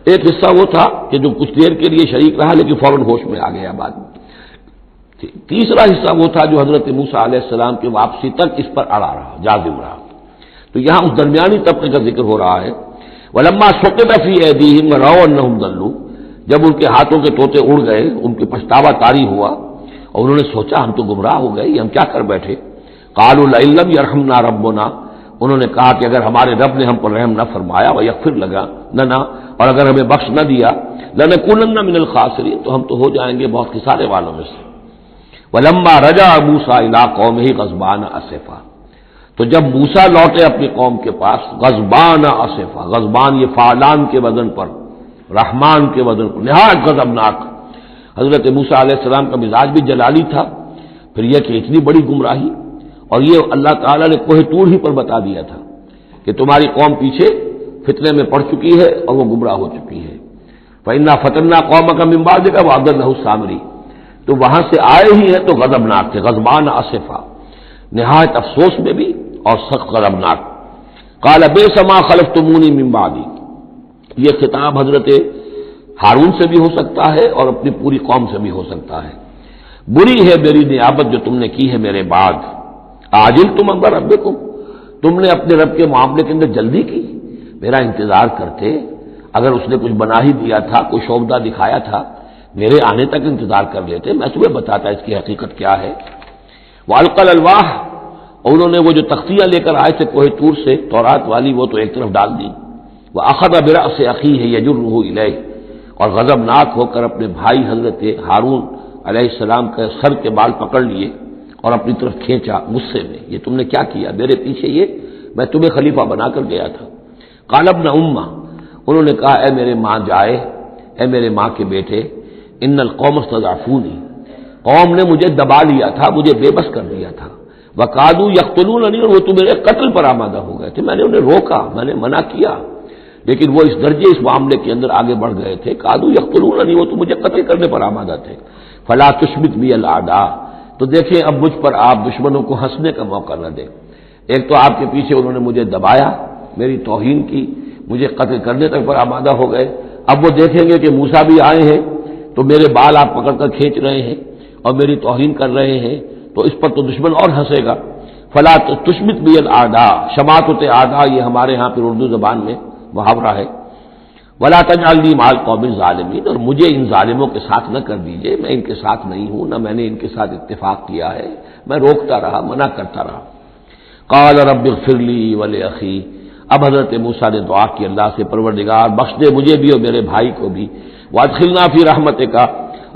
ایک حصہ وہ تھا کہ جو کچھ دیر کے لیے شریک رہا لیکن فوراً ہوش میں آ گیا بعد میں، تیسرا حصہ وہ تھا جو حضرت موسیٰ علیہ السلام کی واپسی تک اس پر اڑا رہا، جازم رہا۔ تو یہاں اس درمیانی طبقے کا ذکر ہو رہا ہے، ولما سقط فی ایدیہم ورأوا انہم ضلوا، جب ان کے ہاتھوں کے طوطے اڑ گئے، ان کے پچھتاوا طاری ہوا، اور انہوں نے سوچا ہم تو گمراہ ہو گئے، ہم کیا کر بیٹھے۔ قالوا لئن لم یرحمنا ربنا، انہوں نے کہا کہ اگر ہمارے رب نے ہم پر رحم نہ فرمایا، ویغفر لنا، اور اگر ہمیں بخش نہ دیا، لنکونن من الخاسرین، تو ہم تو ہو جائیں گے بہت خسارے والوں میں سے۔ ولما رجع موسیٰ الی قومہ غضبان اسفا، تو جب موسیٰ لوٹے اپنی قوم کے پاس غضبان اسفا، غضبان یہ فعلان کے وزن پر، رحمان کے وزن پر، نہایت غضبناک۔ حضرت موسیٰ علیہ السلام کا مزاج بھی جلالی تھا، پھر یہ کہ اتنی بڑی گمراہی، اور یہ اللہ تعالیٰ نے کوہ طور ہی پر بتا دیا تھا کہ تمہاری قوم پیچھے فتنے میں پڑ چکی ہے اور وہ گمراہ ہو چکی ہے۔ فإنا فتنا قومک من بعدک وأضلہ السامری، تو وہاں سے آئے ہی ہیں تو غضبناک تھے، غضبان آصفا، نہایت افسوس میں بھی اور سخت غضبناک۔ قال بئس ما خلفتمونی من بعدی، یہ خطاب حضرت ہارون سے بھی ہو سکتا ہے اور اپنی پوری قوم سے بھی ہو سکتا ہے۔ بری ہے میری نیابت جو تم نے کی ہے میرے بعد، عاجلتم امر ربکم، تم نے اپنے رب کے معاملے کے اندر جلدی کی، میرا انتظار کرتے، اگر اس نے کچھ بنا ہی دیا تھا، کوئی شوبدہ دکھایا تھا، میرے آنے تک انتظار کر لیتے، میں تمہیں بتاتا اس کی حقیقت کیا ہے۔ وَأَلْقَى الْأَلْوَاحَ، اور انہوں نے وہ جو تختیاں لے کر آئے تھے کوہ طور سے تورات والی، وہ تو ایک طرف ڈال دی۔ وَأَخَذَ بِرَأْسِ أَخِيهِ يَجُرُّهُ إِلَيْهِ، اور غضبناک ہو کر اپنے بھائی حضرت ہارون علیہ السلام کے سر کے بال پکڑ لیے اور اپنی طرف کھینچا غصے میں، یہ تم نے کیا کیا میرے پیچھے، یہ میں تمہیں خلیفہ بنا کر گیا تھا۔ قال ابن امہ، انہوں نے کہا اے میرے ماں جائے، اے میرے ماں کے بیٹے، ان القوم استضعفونی، قوم نے مجھے دبا لیا تھا، مجھے بے بس کر دیا تھا، وقادوا یقتلوننی، اور وہ تو میرے قتل پر آمادہ ہو گئے تھے، میں نے انہیں روکا، میں نے منع کیا، لیکن وہ اس درجے اس معاملے کے اندر آگے بڑھ گئے تھے، قالوا یقتلوننی، وہ تو مجھے قتل کرنے پر آمادہ تھے، فلا تشمت بی الاعداء، تو دیکھیں اب مجھ پر آپ دشمنوں کو ہنسنے کا موقع نہ دیں۔ ایک تو آپ کے پیچھے انہوں نے مجھے دبایا، میری توہین کی، مجھے قتل کرنے تک پر آمادہ ہو گئے، اب وہ دیکھیں گے کہ موسیٰ بھی آئے ہیں تو میرے بال آپ پکڑ کر کھینچ رہے ہیں اور میری توہین کر رہے ہیں، تو اس پر تو دشمن اور ہنسے گا۔ فلا تشمت بی الاعداء، شماتت اعداء یہ ہمارے ہاں پھر اردو زبان میں محاورہ ہے، ولا تجعلنی مع القوم الظالمین، اور مجھے ان ظالموں کے ساتھ نہ کر دیجئے، میں ان کے ساتھ نہیں ہوں، نہ میں نے ان کے ساتھ اتفاق کیا ہے، میں روکتا رہا، منع کرتا رہا۔ قال رب اغفر لی ولاخی، اب حضرت موسیٰ نے دعا کی اللہ سے، پروردگار بخش دے مجھے بھی اور میرے بھائی کو بھی، وادخلنا فی رحمتک،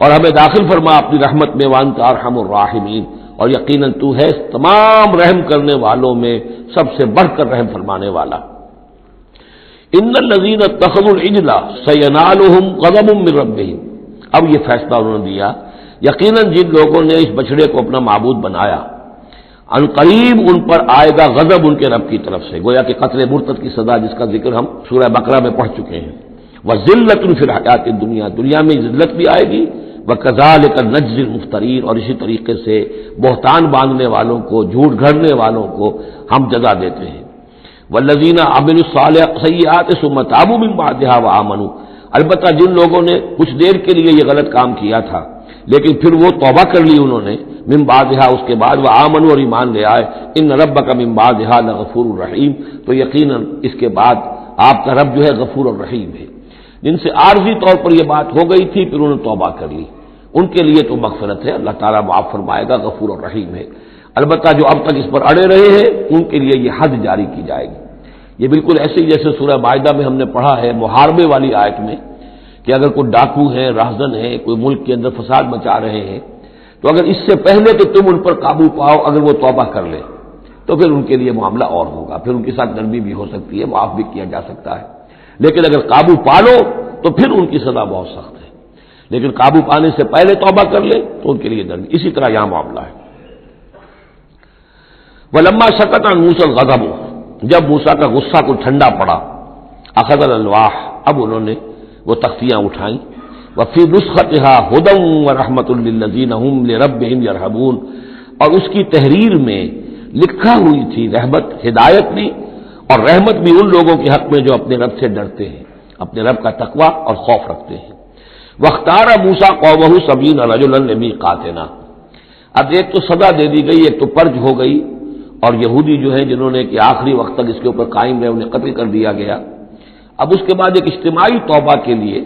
اور ہمیں داخل فرما اپنی رحمت میں، وانت ارحم الراحمین، اور یقیناً تو ہے تمام رحم کرنے والوں میں سب سے بڑھ کر رحم فرمانے والا۔ ان الذین اتخذوا العجل سینالهم غضب من ربهم، اب یہ فیصلہ انہوں نے دیا، یقیناً جن لوگوں نے اس بچڑے کو اپنا معبود بنایا، ان قریب ان پر آئے گا غضب ان کے رب کی طرف سے، گویا کہ قتل مرتد کی سزا جس کا ذکر ہم سورہ بقرہ میں پڑھ چکے ہیں۔ وذلۃ فی الحیات الدنیا، دنیا میں ذلت بھی آئے گی، وکذالک نجزی المفترین، اور اسی طریقے سے بہتان باندھنے والوں کو، جھوٹ گھڑنے والوں کو ہم جزا دیتے ہیں۔ والذین عملوا السیئات ثم تابوا من بعدها وآمنوا، البتہ جن لوگوں نے کچھ دیر کے لیے یہ غلط کام کیا تھا لیکن پھر وہ توبہ کر لی انہوں نے، من بعدها اس کے بعد، وآمنوا اور ایمان لے آئے، ان ربک من بعدها لغفور الرحیم، تو یقیناً اس کے بعد آپ کا رب جو ہے غفور الرحیم ہے۔ جن سے عارضی طور پر یہ بات ہو گئی تھی پھر انہوں نے توبہ کر لی، ان کے لیے تو مغفرت ہے، اللہ تعالیٰ معاف فرمائے گا، غفور الرحیم ہے۔ البتہ جو اب تک اس پر اڑے رہے ہیں ان کے لیے یہ حد جاری کی جائے گی۔ یہ بالکل ایسے ہی جیسے سورہ مائدہ میں ہم نے پڑھا ہے محاربے والی آیت میں، کہ اگر کوئی ڈاکو ہیں، راہزن ہیں، کوئی ملک کے اندر فساد مچا رہے ہیں، تو اگر اس سے پہلے کہ تم ان پر قابو پاؤ اگر وہ توبہ کر لے تو پھر ان کے لیے معاملہ اور ہوگا، پھر ان کے ساتھ نرمی بھی ہو سکتی ہے، معاف بھی کیا جا سکتا ہے، لیکن اگر قابو پا لو تو پھر ان کی سزا بہت سخت ہے، لیکن قابو پانے سے پہلے توبہ کر لے تو ان کے لیے نرمی۔ اسی طرح یہاں معاملہ ہے۔ وَلَمَّا سَكَتَ عَن مُوسَى الْغَضَبُ، جب موسیٰ کا غصہ کو ٹھنڈا پڑا، اخذ الالواح، اب انہوں نے وہ تختیاں اٹھائیں، وفی نسختها هدى ورحمۃ للذین هم لربهم یرہبون، اور اس کی تحریر میں لکھا ہوئی تھی رحمت، ہدایت بھی اور رحمت بھی ان لوگوں کے حق میں جو اپنے رب سے ڈرتے ہیں، اپنے رب کا تقوی اور خوف رکھتے ہیں۔ واختار موسیٰ قومہ 70 رجلا لمیقاتنا، اب ایک تو سزا دے دی گئی، ایک تو پرج ہو گئی، اور یہودی جو ہیں جنہوں نے کہ آخری وقت تک اس کے اوپر قائم رہے انہیں قتل کر دیا گیا۔ اب اس کے بعد ایک اجتماعی توبہ کے لیے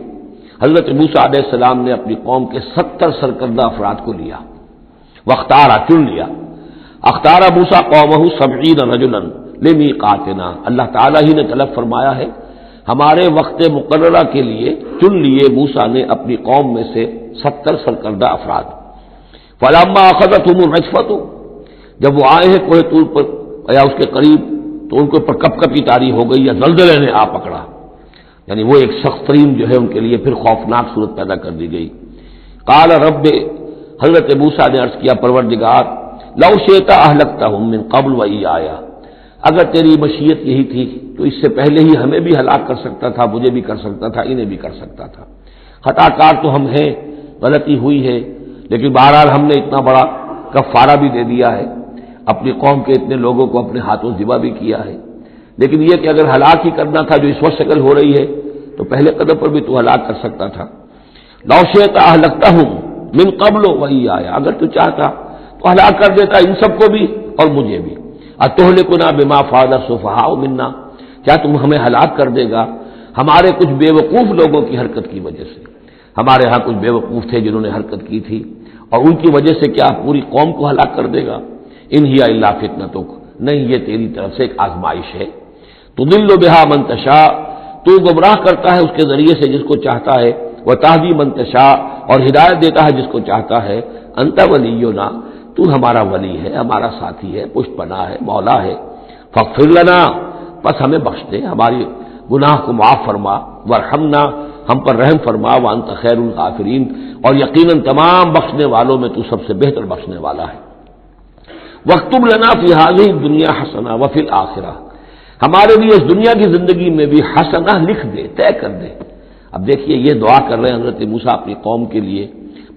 حضرت موسیٰ علیہ السلام نے اپنی قوم کے 70 سرکردہ افراد کو لیا، واختارا چن لیا، اختار موسیٰ قومہ 70 رجلا لمیقاتنا، اللہ تعالیٰ ہی نے طلب فرمایا ہے، ہمارے وقت مقررہ کے لیے چن لیے موسیٰ نے اپنی قوم میں سے 70 سرکردہ افراد۔ فلما اخذتهم الرجفۃ، جب وہ آئے ہیں کوہ طور پر یا اس کے قریب تو ان کے اوپر کپ کپی طاری ہو گئی یا زلزلے نے آ پکڑا، یعنی وہ ایک سخت ترین جو ہے ان کے لیے پھر خوفناک صورت پیدا کر دی گئی۔ قال رب، حضرت موسیٰ نے عرض کیا پروردگار، لو شئت اہلکتہم من قبل وایایا، اگر تیری مشیت یہی تھی تو اس سے پہلے ہی ہمیں بھی ہلاک کر سکتا تھا، مجھے بھی کر سکتا تھا، انہیں بھی کر سکتا تھا، خطا کار تو ہم ہیں، غلطی ہوئی ہے، لیکن بہرحال ہم نے اتنا بڑا کفارہ بھی دے دیا ہے، اپنی قوم کے اتنے لوگوں کو اپنے ہاتھوں ذبح بھی کیا ہے، لیکن یہ کہ اگر ہلاک ہی کرنا تھا جو اس وقت شکل ہو رہی ہے تو پہلے قدم پر بھی تو ہلاک کر سکتا تھا۔ لو شئت اہلکتہم من قبل وایایا، اگر تو چاہتا تو ہلاک کر دیتا ان سب کو بھی اور مجھے بھی۔ اتہلکنا بما فعل السفہاء منا، کیا تم ہمیں ہلاک کر دے گا ہمارے کچھ بے وقوف لوگوں کی حرکت کی وجہ سے؟ ہمارے ہاں کچھ بے وقوف تھے جنہوں نے حرکت کی تھی، اور ان کی وجہ سے کیا پوری قوم کو ہلاک کر دے گا؟ ان ہی الا فتنتک، نہیں یہ تیری طرف سے ایک آزمائش ہے۔ تضل بہا من تشاء، تو گمراہ کرتا ہے اس کے ذریعے سے جس کو چاہتا ہے، وتہدی من تشاء، اور ہدایت دیتا ہے جس کو چاہتا ہے۔ انت ولینا، تو ہمارا ولی ہے، ہمارا ساتھی ہے، پشت پناہ ہے، مولا ہے۔ فاغفر لنا، بس ہمیں بخش دے، ہماری گناہ کو معاف فرما، ورحمنا، ہم پر رحم فرما، وانت خیر الغافرین، اور یقیناً تمام بخشنے والوں میں تو سب سے بہتر بخشنے والا ہے۔ واکتب لنا فی ہذہ الدنیا حسنہ وفی الآخرہ، ہمارے لیے اس دنیا کی زندگی میں بھی حسنہ لکھ دے، طے کر دے۔ اب دیکھیے یہ دعا کر رہے ہیں حضرت موسیٰ اپنی قوم کے لیے،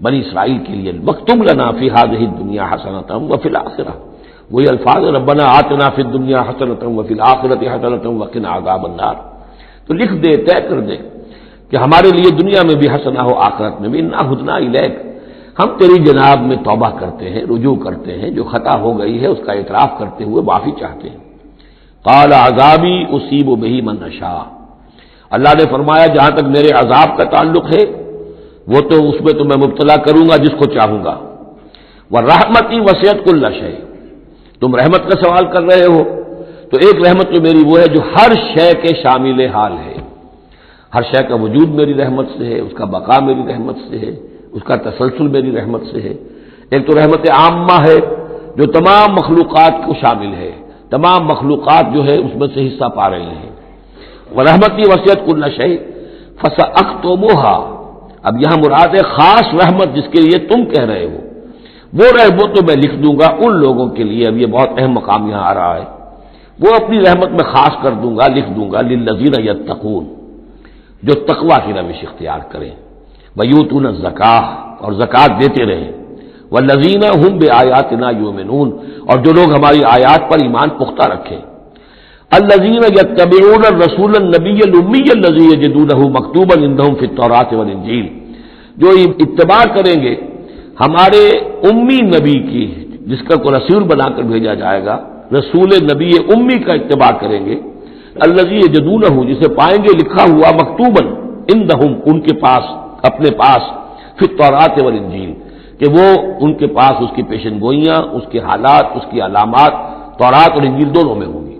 بنی اسرائیل کے لیے، وَاکْتُبْ لَنَا فِی هَٰذِهِ الدُّنْیَا حَسَنَةً وَفِی الْآخِرَةِ، وہی الفاظ ربنا آتنا فی الدنیا حسنۃ وفی الآخرۃ حسنۃ وقنا عذاب النار۔ تو لکھ دے، طے کر دے کہ ہمارے لیے دنیا میں بھی حسنہ ہو، آخرت میں بھی۔ انا ہدنا الیک، ہم تیری جناب میں توبہ کرتے ہیں، رجوع کرتے ہیں، جو خطا ہو گئی ہے اس کا اعتراف کرتے ہوئے معافی چاہتے ہیں۔ قال عذابی اصیب بہ من اشاء، اللہ نے فرمایا جہاں تک میرے عذاب کا تعلق ہے وہ تو اس میں تو میں مبتلا کروں گا جس کو چاہوں گا۔ ورحمتی وسعت کل شیء، تم رحمت کا سوال کر رہے ہو تو ایک رحمت تو میری وہ ہے جو ہر شے کے شامل حال ہے، ہر شے کا وجود میری رحمت سے ہے، اس کا بقا میری رحمت سے ہے، اس کا تسلسل میری رحمت سے ہے۔ ایک تو رحمت عامہ ہے جو تمام مخلوقات کو شامل ہے، تمام مخلوقات جو ہے اس میں سے حصہ پا رہے ہیں۔ ورحمتی وسعت کل شیء فسأکتبھا، اب یہاں مراد ہے خاص رحمت جس کے لیے تم کہہ رہے ہو، وہ تو میں لکھ دوں گا ان لوگوں کے لیے۔ اب یہ بہت اہم مقام یہاں آ رہا ہے، وہ اپنی رحمت میں خاص کر دوں گا، لکھ دوں گا للذین یتقون، جو تقوی کی روش اختیار کریں، ویؤتون الزکاۃ، اور زکوٰۃ دیتے رہیں، والذین هم بآیاتنا یؤمنون، اور جو لوگ ہماری آیات پر ایمان پختہ رکھیں۔ الذین یتبعون الرسول النبی الامی الذی یجدونہ مکتوبا عندہم فی التوراۃ والانجیل، جو اتباع کریں گے ہمارے امی نبی کی، جس کا کو رسول بنا کر بھیجا جائے گا، رسول نبی امی کا اتباع کریں گے، الذی یجدونہ، جسے پائیں گے لکھا ہوا، مکتوبا عندہم، ان کے پاس، اپنے پاس، فی التوراۃ والانجیل، کہ وہ ان کے پاس اس کی پیشن گوئیاں، اس کے حالات، اس کی علامات تورات اور انجیل دونوں میں ہوں گی۔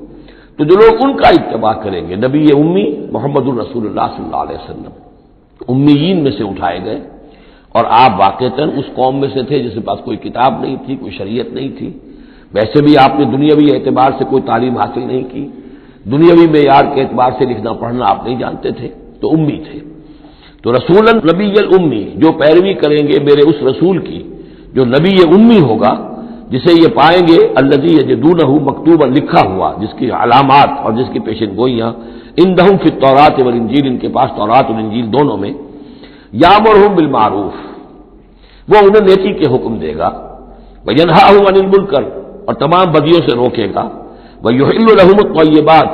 تو جو لوگ ان کا اتباع کریں گے، نبی امی محمد الرسول اللہ صلی اللہ علیہ وسلم امیین میں سے اٹھائے گئے، اور آپ واقعتاً اس قوم میں سے تھے جس کے پاس کوئی کتاب نہیں تھی، کوئی شریعت نہیں تھی، ویسے بھی آپ نے دنیاوی اعتبار سے کوئی تعلیم حاصل نہیں کی، دنیاوی معیار کے اعتبار سے لکھنا پڑھنا آپ نہیں جانتے تھے، تو امی تھے۔ تو رسول نبی الامی، جو پیروی کریں گے میرے اس رسول کی جو نبی امی ہوگا، جسے یہ پائیں گے الذی یجدونہ مکتوبا، لکھا ہوا، جس کی علامات اور جس کی پیشن گوئیاں، عندہم فی التوراۃ والانجیل، ان کے پاس تورات اور انجیل دونوں میں، یامرہم بالمعروف، وہ انہیں نیکی کے حکم دے گا، وینہاہم عن المنکر، اور تمام بدیوں سے روکے گا، ویحل لہم الطیبات،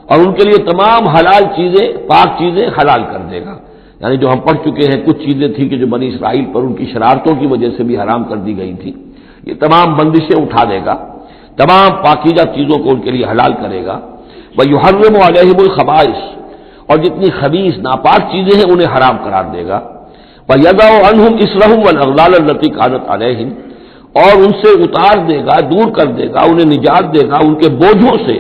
اور ان کے لیے تمام حلال چیزیں، پاک چیزیں حلال کر دے گا۔ یعنی جو ہم پڑھ چکے ہیں کچھ چیزیں تھیں کہ جو بنی اسرائیل پر ان کی شرارتوں کی وجہ سے بھی حرام کر دی گئی تھی، یہ تمام بندشیں اٹھا دے گا، تمام پاکیزہ چیزوں کو ان کے لیے حلال کرے گا۔ وَيُحَرِّمُ عَلَيْهِمُ الْخَبَائِثَ، اور جتنی خبیث ناپاک چیزیں ہیں انہیں حرام قرار دے گا۔ وَيَضَعُ عَنْهُمْ إِصْرَهُمْ وَالْأَغْلَالَ الَّتِي كَانَتْ عَلَيْهِمْ، اور ان سے اتار دے گا، دور کر دے گا، انہیں نجات دے گا ان کے بوجھوں سے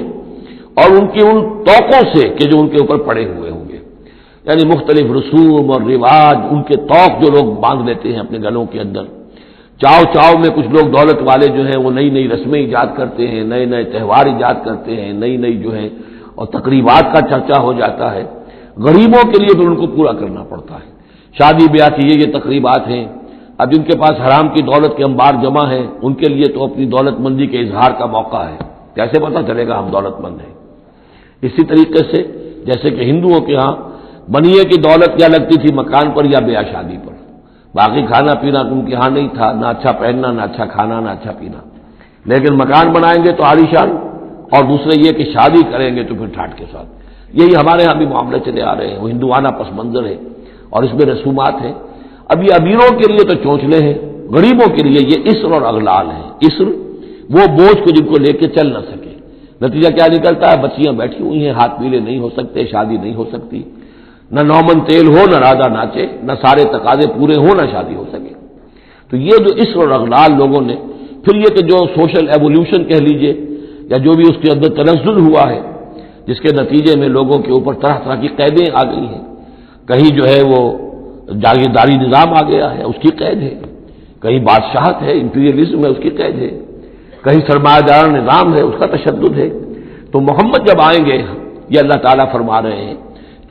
اور ان کی ان توقوں سے کہ جو ان کے اوپر پڑے ہوئے ہوں گے، یعنی مختلف رسوم اور رواج، ان کے توق جو لوگ باندھ لیتے ہیں اپنے گلوں کے اندر۔ چاؤ میں کچھ لوگ دولت والے جو ہیں وہ نئی نئی رسمیں ایجاد کرتے ہیں، نئے نئے تہوار ایجاد کرتے ہیں، نئی جو ہیں، اور تقریبات کا چرچا ہو جاتا ہے۔ غریبوں کے لیے پھر ان کو پورا کرنا پڑتا ہے، شادی بیاہ کی یہ تقریبات ہیں۔ اب جن کے پاس حرام کی دولت کے انبار جمع ہیں، ان کے لیے تو اپنی دولت مندی کے اظہار کا موقع ہے، کیسے پتہ چلے گا ہم دولت مند ہیں؟ اسی طریقے سے جیسے کہ ہندوؤں کے ہاں بنیے کی دولت کیا لگتی تھی مکان پر یا بیاہ شادی پر، باقی کھانا پینا ان کے ہاں نہیں تھا، نہ اچھا پہننا، نہ اچھا کھانا، نہ اچھا پینا، لیکن مکان بنائیں گے تو عالیشان، اور دوسرے یہ کہ شادی کریں گے تو پھر ٹھاٹ کے ساتھ۔ یہی ہمارے ہاں بھی معاملے چلے آ رہے ہیں، وہ ہندوانہ پس منظر ہے اور اس میں رسومات ہیں۔ اب یہ امیروں کے لیے تو چونچلے ہیں، غریبوں کے لیے یہ اسر اور اغلال ہیں۔ اسر وہ بوجھ کو جن کو لے کے چل نہ سکے، نتیجہ کیا نکلتا ہے؟ بچیاں بیٹھی ہوئی ہیں، ہاتھ پیلے نہیں ہو سکتے، شادی نہیں ہو سکتی، نہ نومن تیل ہو، نہ راجا ناچے، نہ سارے تقاضے پورے ہوں، نہ شادی ہو سکے۔ تو یہ جو اسر اور اغلال لوگوں نے، پھر یہ کہ جو سوشل ایوولوشن کہہ لیجئے یا جو بھی اس کے اندر تنزل ہوا ہے، جس کے نتیجے میں لوگوں کے اوپر طرح طرح کی قیدیں آ گئی ہیں، کہیں جو ہے وہ جاگیرداری نظام آ گیا ہے، اس کی قید ہے، کہیں بادشاہت ہے، امپیریلزم ہے، اس کی قید ہے، کہیں سرمایہ دار نظام ہے، اس کا تشدد ہے۔ تو محمد جب آئیں گے، یہ اللہ تعالیٰ فرما رہے ہیں،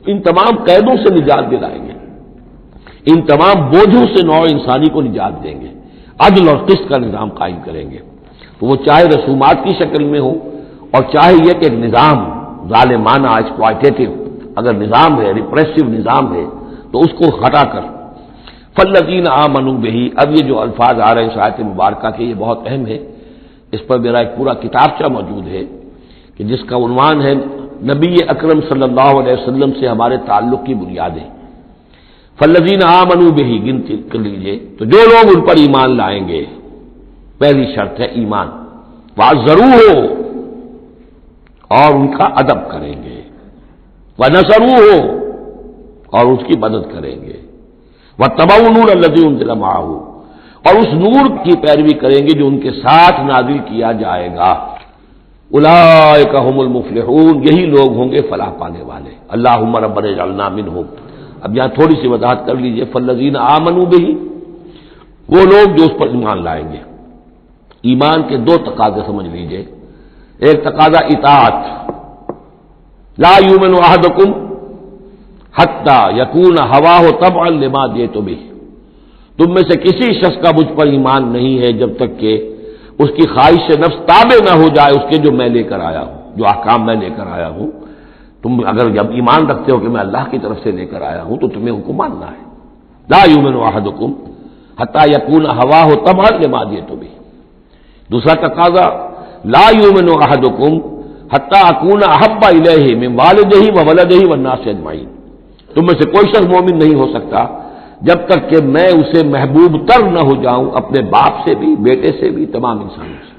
ان تمام قیدوں سے نجات دلائیں گے، ان تمام بوجھوں سے نوع انسانی کو نجات دیں گے، عدل اور قسط کا نظام قائم کریں گے، تو وہ چاہے رسومات کی شکل میں ہو اور چاہے یہ کہ ایک نظام ظالمانہ ایکسپلائٹیٹو اگر نظام ہے، ریپریسو نظام ہے، تو اس کو ہٹا کر فالذین آمنوا بہ. اب یہ جو الفاظ آ رہے ہیں اس آیت مبارکہ کے، یہ بہت اہم ہے. اس پر میرا ایک پورا کتابچہ موجود ہے کہ جس کا عنوان ہے نبی اکرم صلی اللہ علیہ وسلم سے ہمارے تعلق کی بنیادیں. فالذین آمنوا بہ گنتی کر لیجئے، تو جو لوگ ان پر ایمان لائیں گے، پہلی شرط ہے ایمان. وعزروہ، اور ان کا ادب کریں گے. ونصروہ، اور اس کی مدد کریں گے. واتبعوا النور الذی انزل معہ، اور اس نور کی پیروی کریں گے جو ان کے ساتھ نازل کیا جائے گا. اولئک هم المفلحون، یہی لوگ ہوں گے فلاح پانے والے. اللہم ربنا اجعلنا منہم. اب یہاں تھوڑی سی وضاحت کر لیجئے. فالذین آمنوا بہ، وہ لوگ جو اس پر ایمان لائیں گے. ایمان کے دو تقاضے سمجھ لیجئے. ایک تقاضا اطاعت، لا یؤمن احدکم حتی یکون ہواہ تبعا لما جئت بہ. تم میں سے کسی شخص کا مجھ پر ایمان نہیں ہے جب تک کہ اس کی خواہش نفس تابع نہ ہو جائے اس کے جو میں لے کر آیا ہوں، جو احکام میں لے کر آیا ہوں. تم اگر جب ایمان رکھتے ہو کہ میں اللہ کی طرف سے لے کر آیا ہوں تو تمہیں حکم ماننا ہے. لا یؤمن احدکم حتی یکون ہواہ تبعا لما جئت بہ. دوسرا تقاضا لا یؤمن احدکم حتی اکون احب الیہ من والدہ وولدہ والناس اجمعین. تم میں سے کوئی شخص مومن نہیں ہو سکتا جب تک کہ میں اسے محبوب تر نہ ہو جاؤں، اپنے باپ سے بھی، بیٹے سے بھی، تمام انسانوں سے.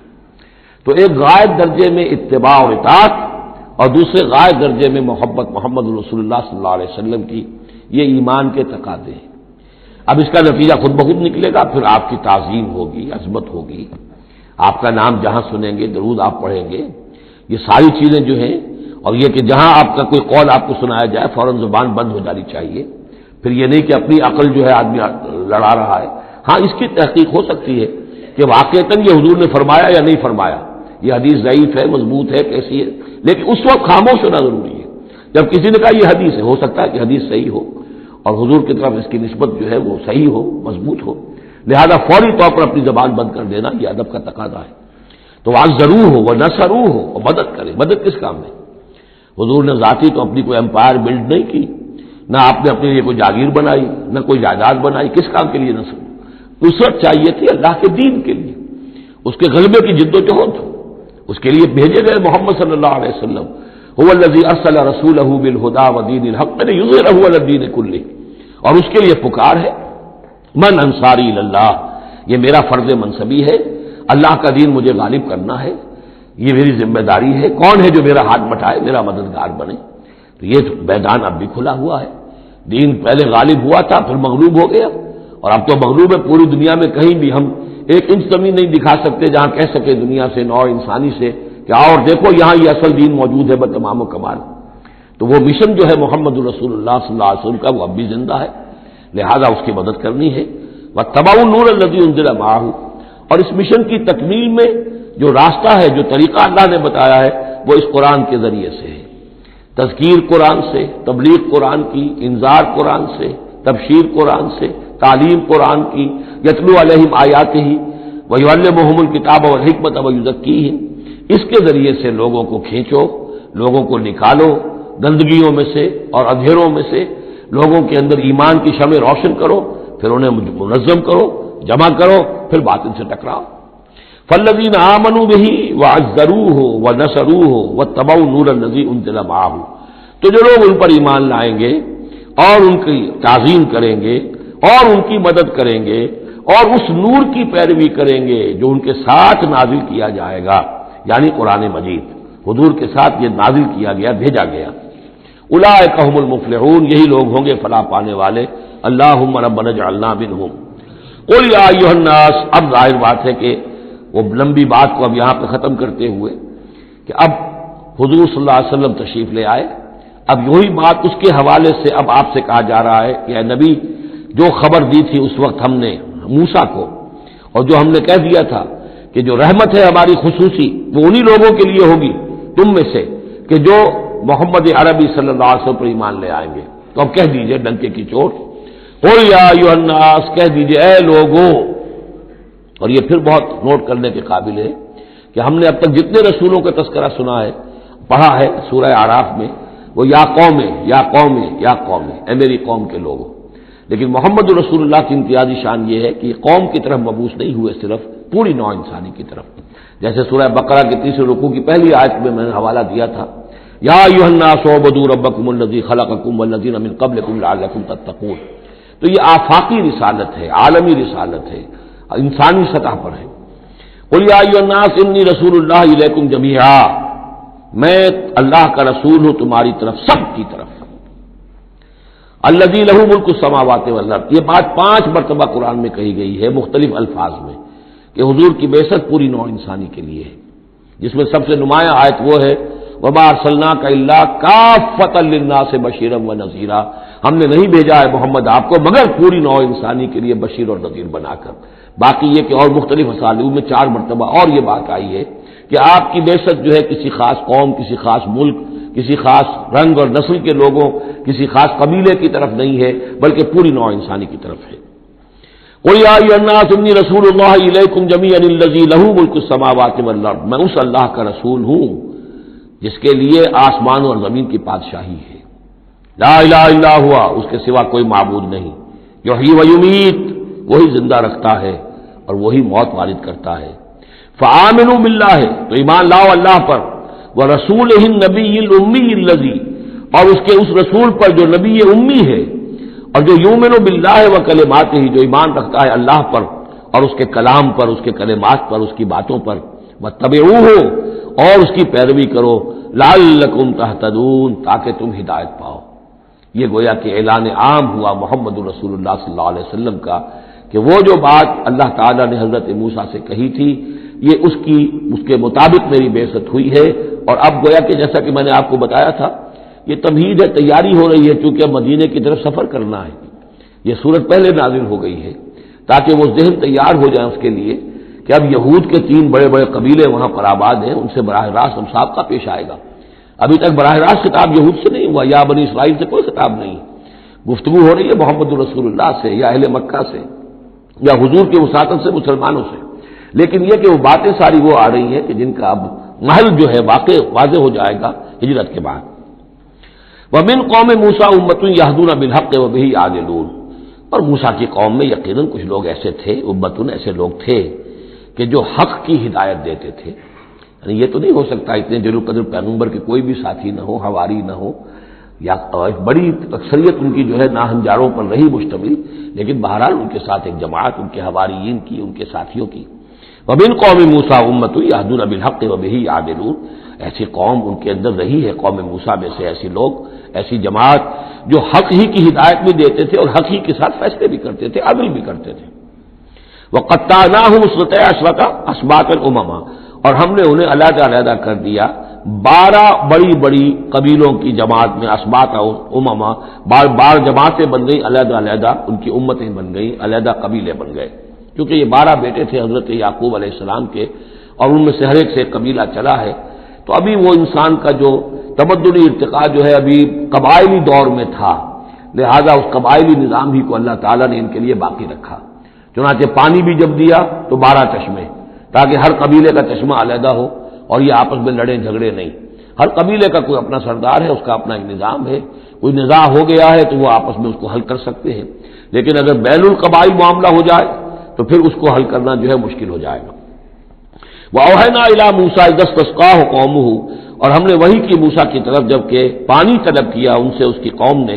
تو ایک غائب درجے میں اتباع اور اطاعت، اور دوسرے غائب درجے میں محبت محمد رسول اللہ صلی اللہ علیہ وسلم کی. یہ ایمان کے تقاضے ہیں. اب اس کا نتیجہ خود بخود نکلے گا. پھر آپ کی تعظیم ہوگی، عظمت ہوگی، آپ کا نام جہاں سنیں گے درود آپ پڑھیں گے. یہ ساری چیزیں جو ہیں، اور یہ کہ جہاں آپ کا کوئی قول آپ کو سنایا جائے فوراً زبان بند ہو جانی چاہیے. پھر یہ نہیں کہ اپنی عقل جو ہے آدمی لڑا رہا ہے. ہاں اس کی تحقیق ہو سکتی ہے کہ واقعتاً یہ حضور نے فرمایا یا نہیں فرمایا، یہ حدیث ضعیف ہے، مضبوط ہے، کیسی ہے. لیکن اس وقت خاموش ہونا ضروری ہے. جب کسی نے کہا یہ حدیث ہے، ہو سکتا ہے کہ حدیث صحیح ہو اور حضور کی طرف اس کی نسبت جو ہے وہ صحیح ہو، مضبوط ہو. لہذا فوری طور پر اپنی زبان بند کر دینا یہ ادب کا تقاضا ہے. تو آج ضرور ہو وہ نصرو ہو، اور مدد کرے. مدد کس کام میں؟ حضور نے ذاتی تو اپنی کوئی امپائر بلڈ نہیں کی، نہ آپ نے اپنے لیے کوئی جاگیر بنائی، نہ کوئی جائیداد بنائی. کس کام کے لیے نصرت چاہیے تھی؟ اللہ کے دین کے لیے، اس کے غلبے کی جد و جہد. اس کے لیے بھیجے گئے محمد صلی اللہ علیہ وسلم. هو الذی ارسل رسولہ بالہدی ودین الحق لیظہرہ علی الدین کلہ. اور اس کے لیے پکار ہے من انصاری اللہ. یہ میرا فرض منصبی ہے، اللہ کا دین مجھے غالب کرنا ہے، یہ میری ذمہ داری ہے. کون ہے جو میرا ہاتھ بٹائے، میرا مددگار بنے؟ تو یہ میدان اب بھی کھلا ہوا ہے. دین پہلے غالب ہوا تھا، پھر مغلوب ہو گیا، اور اب تو مغلوب ہے. پوری دنیا میں کہیں بھی ہم ایک انچ زمین نہیں دکھا سکتے جہاں کہہ سکے دنیا سے، نوع انسانی سے کہ آؤ اور دیکھو یہاں یہ اصل دین موجود ہے بتمام و کمال. تو وہ مشن جو ہے محمد رسول اللہ صلی اللہ علیہ وسلم کا، وہ اب بھی زندہ ہے. لہذا اس کی مدد کرنی ہے. واتبعوا النور الذی انزل معہ. اور اس مشن کی تکمیل میں جو راستہ ہے، جو طریقہ اللہ نے بتایا ہے، وہ اس قرآن کے ذریعے سے ہے. تذکیر قرآن سے، تبلیغ قرآن کی، انذار قرآن سے، تبشیر قرآن سے، تعلیم قرآن کی. یتلو علیہم آیاتہ ویعلمہم الکتاب والحکمۃ ویزکیہم. اس کے ذریعے سے لوگوں کو کھینچو، لوگوں کو نکالو گندگیوں میں سے اور اندھیروں میں سے، لوگوں کے اندر ایمان کی شمع روشن کرو، پھر انہیں منظم کرو، جمع کرو، پھر باطل سے ٹکراؤ. فالذین آمنوا بہ وعزروہ ونصروہ واتبعوا النور الذی انزل معہ. تو جو لوگ ان پر ایمان لائیں گے اور ان کی تعظیم کریں گے اور ان کی مدد کریں گے اور اس نور کی پیروی کریں گے جو ان کے ساتھ نازل کیا جائے گا، یعنی قرآن مجید حضور کے ساتھ یہ نازل کیا گیا، بھیجا گیا. اولئک هم المفلحون، یہی لوگ ہوں گے فلاح پانے والے. اللہم ربنا اجعلنا منہم. قل یا ایھا الناس. اب ظاہر بات ہے کہ وہ لمبی بات کو اب یہاں پہ ختم کرتے ہوئے کہ اب حضور صلی اللہ علیہ وسلم تشریف لے آئے. اب یہی بات اس کے حوالے سے اب آپ سے کہا جا رہا ہے کہ اے نبی، جو خبر دی تھی اس وقت ہم نے موسیٰ کو، اور جو ہم نے کہہ دیا تھا کہ جو رحمت ہے ہماری خصوصی وہ انہی لوگوں کے لیے ہوگی تم میں سے کہ جو محمد عربی صلی اللہ علیہ وسلم پر ایمان لے آئیں گے. تو اب کہہ دیجئے ڈنکے کی چوٹ، قل یا ایھا الناس، کہہ دیجئے اے لوگوں. اور یہ پھر بہت نوٹ کرنے کے قابل ہے کہ ہم نے اب تک جتنے رسولوں کا تذکرہ سنا ہے پڑھا ہے سورہ اعراف میں، وہ یا قوم یا قوم یا قوم، اے میری قوم کے لوگوں. لیکن محمد رسول اللہ کی امتیازی شان یہ ہے کہ یہ قوم کی طرف مبعوث نہیں ہوئے، صرف پوری نوع انسانی کی طرف. جیسے سورہ بقرہ کے تیسرے رکوع کی پہلی آیت میں نے حوالہ دیا تھا، یا ایھا الناس اعبدوا ربکم الذی خلقکم والذین من قبلکم لعلکم تتقون. تو یہ آفاقی رسالت ہے، عالمی رسالت ہے، انسانی سطح پر ہے. قل یا ایھا الناس انی رسول اللہ الیکم جمیعا، میں اللہ کا رسول ہوں تمہاری طرف، سب کی طرف. الذی لہ ملک السماوات والارض، یہ بات 5 مرتبہ قرآن میں کہی گئی ہے مختلف الفاظ میں کہ حضور کی بعثت پوری نوع انسانی کے لیے ہے، جس میں سب سے نمایاں آیت وہ ہے وما ارسلناک الا کافۃ للناس بشیرا ونذیرا، ہم نے نہیں بھیجا ہے محمد آپ کو مگر پوری نوع انسانی کے لیے بشیر اور نذیر بنا کر. باقی یہ کہ اور مختلف اسالیب میں 4 مرتبہ اور یہ بات آئی ہے کہ آپ کی بعثت جو ہے کسی خاص قوم، کسی خاص ملک، کسی خاص رنگ اور نسل کے لوگوں، کسی خاص قبیلے کی طرف نہیں ہے بلکہ پوری نوع انسانی کی طرف ہے. قل یا ایھا الناس انی رسول اللہ الیکم جمیعا الذی لہ ملک السماوات والارض، میں اس اللہ کا رسول ہوں جس کے لیے آسمان اور زمین کی بادشاہی ہے. لا الہ الا ہوا، اس کے سوا کوئی معبود نہیں. یحیی و یمیت، وہی زندہ رکھتا ہے اور وہی موت وارد کرتا ہے. فآمنوا باللہ، تو ایمان لاؤ اللہ پر، ورسولہ النبی الامی الذی، اور اس کے اس رسول پر جو نبی امی ہے اور جو یؤمن باللہ وکلماتہ، جو ایمان رکھتا ہے اللہ پر اور اس کے کلام پر، اس کے کلمات پر، اس کی باتوں پر. واتبعوہ، اور اس کی پیروی کرو، لعلکم تہتدون، تاکہ تم ہدایت پاؤ. یہ گویا کہ اعلان عام ہوا محمد رسول اللہ صلی اللہ علیہ وسلم کا کہ وہ جو بات اللہ تعالیٰ نے حضرت موسیٰ سے کہی تھی یہ اس کے مطابق میری بعثت ہوئی ہے. اور اب گویا کہ جیسا کہ میں نے آپ کو بتایا تھا یہ تمہید ہے، تیاری ہو رہی ہے، چونکہ اب مدینے کی طرف سفر کرنا ہے. یہ صورت پہلے نازل ہو گئی ہے تاکہ وہ ذہن تیار ہو جائے اس کے لیے کہ اب یہود کے 3 بڑے بڑے قبیلے وہاں پر آباد ہیں، ان سے براہ راست مسابقہ پیش آئے گا. ابھی تک براہ راست خطاب یہود سے نہیں ہوا، یا بنی اسرائیل سے کوئی خطاب نہیں. گفتگو ہو رہی ہے محمد رسول اللہ سے یا اہل مکہ سے یا حضور کے وساطت سے مسلمانوں سے. لیکن یہ کہ وہ باتیں ساری وہ آ رہی ہیں کہ جن کا اب محل جو ہے واضح ہو جائے گا ہجرت کے بعد. وَمِن قوم موسیٰ امۃ یہدون بالحق وبہ یعدلون، اور موسیٰ کی قوم میں یقیناً کچھ لوگ ایسے تھے، امتن ایسے لوگ تھے کہ جو حق کی ہدایت دیتے تھے. یعنی یہ تو نہیں ہو سکتا اتنے جلیل القدر پیغمبر کے کوئی بھی ساتھی نہ ہو، حواری نہ ہو، یا بڑی اکثریت ان کی جو ہے ناہنجاروں پر رہی مشتمل، لیکن بہرحال ان کے ساتھ ایک جماعت ان کے حواریین کی، ان کے ساتھیوں کی. وَمِن قوم موسیٰ امۃ یہدون بالحق وبہ یعدلون، ایسی قوم ان کے اندر رہی ہے قوم موسیٰ میں سے ایسے لوگ، ایسی جماعت جو حق ہی کی ہدایت بھی دیتے تھے اور حق ہی کے ساتھ فیصلے بھی کرتے تھے، عدل بھی کرتے تھے. وَقَطَّعْنَاهُمْ اثْنَتَيْ عَشْرَةَ أَسْبَاطًا أُمَمًا، اور ہم نے انہیں علیحدہ علیحدہ کر دیا 12 بڑی بڑی قبیلوں کی جماعت میں، اسباط امما، بار جماعتیں بن گئی علیحدہ علیحدہ، ان کی امتیں بن گئی، علیحدہ قبیلے بن گئے. کیونکہ یہ 12 بیٹے تھے حضرت یعقوب علیہ السلام کے اور ان میں سے ہر ایک سے ایک قبیلہ چلا ہے. تو ابھی وہ انسان کا جو تمدنی ارتقاء جو ہے ابھی قبائلی دور میں تھا، لہذا اس قبائلی نظام ہی کو اللہ تعالیٰ نے ان کے لیے باقی رکھا. چنانچہ پانی بھی جب دیا تو 12 چشمے، تاکہ ہر قبیلے کا چشمہ علیحدہ ہو اور یہ آپس میں لڑے جھگڑے نہیں. ہر قبیلے کا کوئی اپنا سردار ہے، اس کا اپنا ایک نظام ہے، کوئی نزاع ہو گیا ہے تو وہ آپس میں اس کو حل کر سکتے ہیں. لیکن اگر بین القبائل معاملہ ہو جائے تو پھر اس کو حل کرنا جو ہے مشکل ہو جائے گا. وَأَوْحَيْنَا إِلَىٰ مُوسَىٰ إِذِ اسْتَسْقَاهُ قَوْمُهُ، اور ہم نے وحی کی موسیٰ کی طرف جب کہ پانی طلب کیا ان سے اس کی قوم نے،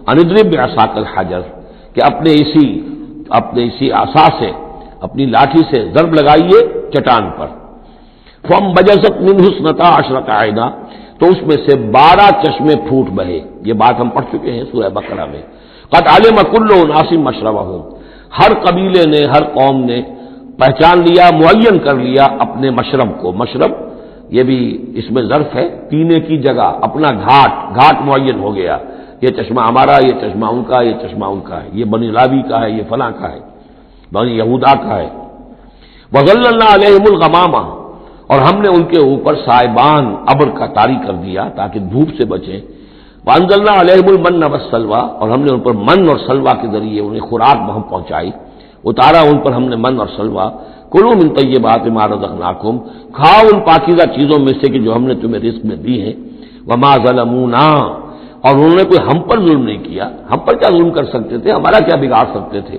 أَنِ اضْرِب بِعَصَاكَ الْحَجَرَ، کہ اپنے اسی عصا سے، اپنی لاٹھی سے ضرب لگائیے چٹان پر. فَانبَجَسَتْ مِنْهُ اثْنَتَا عَشْرَةَ عَيْنًا، تو اس میں سے 12 چشمے پھوٹ بہے. یہ بات ہم پڑھ چکے ہیں سورہ بقرہ میں. قَدْ عَلِمَ كُلُّ أُنَاسٍ مَشْرَبَهُمْ، ہر قبیلے نے، ہر قوم نے پہچان لیا، معین کر لیا اپنے مشرب کو. مشرب یہ بھی اس میں ظرف ہے، پینے کی جگہ، اپنا گھاٹ معین ہو گیا. یہ چشمہ ہمارا، یہ چشمہ ان کا، یہ چشمہ ان کا ہے، یہ بنی لاوی کا ہے، یہ فلاں کا ہے، بنی یہودا کا ہے. وَظَلَّلْنَا عَلَيْهِمُ الْغَمَامَ، اور ہم نے ان کے اوپر سائبان ابر کا طاری کر دیا تاکہ دھوپ سے بچیں. وَأَنزَلْنَا عَلَيْهِمُ الْمَنَّ وَالسَّلْوَىٰ، اور ہم نے ان پر من اور سلوہ کے ذریعے انہیں خوراک وہاں پہنچائی. اتارا ان پر ہم نے من اور سلوا، کلوا من طیبات ما رزقناکم، کھاؤ ان پاکیزہ چیزوں میں سے کہ جو ہم نے تمہیں رزق میں دی ہیں، وما ظلمونا، اور انہوں نے کوئی ہم پر ظلم نہیں کیا، ہم پر کیا ظلم کر سکتے تھے، ہمارا کیا بگاڑ سکتے تھے۔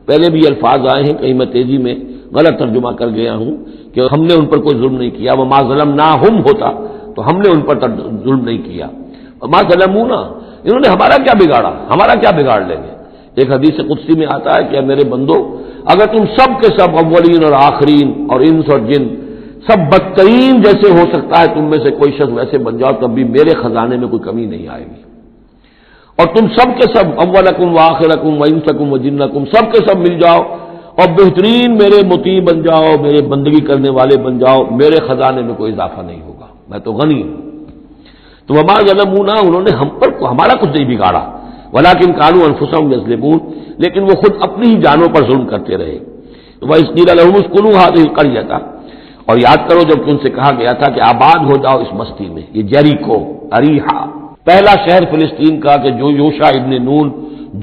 پہلے بھی یہ الفاظ آئے ہیں، کہیں میں تیزی میں غلط ترجمہ کر گیا ہوں کہ ہم نے ان پر کوئی ظلم نہیں کیا، وما ظلمناہم ہوتا تو ہم نے ان پر ظلم نہیں کیا، وما ظلمونا، انہوں نے ہمارا کیا بگاڑا، ہمارا کیا بگاڑ لیں گے۔ ایک حدیث قدسی میں آتا ہے کہ میرے بندو، اگر تم سب کے سب اولین اور آخرین اور انس اور جن سب بدترین جیسے ہو سکتا ہے تم میں سے کوئی شخص ویسے بن جاؤ تب بھی میرے خزانے میں کوئی کمی نہیں آئے گی، اور تم سب کے سب اولکم و آخرکم و انسکم و جنکم سب کے سب مل جاؤ اور بہترین میرے مطیع بن جاؤ، میرے بندگی کرنے والے بن جاؤ، میرے خزانے میں کوئی اضافہ نہیں ہوگا، میں تو غنی ہوں۔ تو وما ظلمونا، انہوں نے ہم پر ہمارا کچھ نہیں بگاڑا، ولکن کانوا انفسہم یظلمون، لیکن وہ خود اپنی ہی جانوں پر ظلم کرتے رہے۔ وَإِذْ قِيلَ لَهُمُ اسْكُنُوا هَٰذِهِ الْقَرْيَةَ، اور یاد کرو جب ان سے کہا گیا تھا کہ آباد ہو جاؤ اس بستی میں، یہ جیریکو، اریحا، پہلا شہر فلسطین کا کہ جو یوشع ابن نون،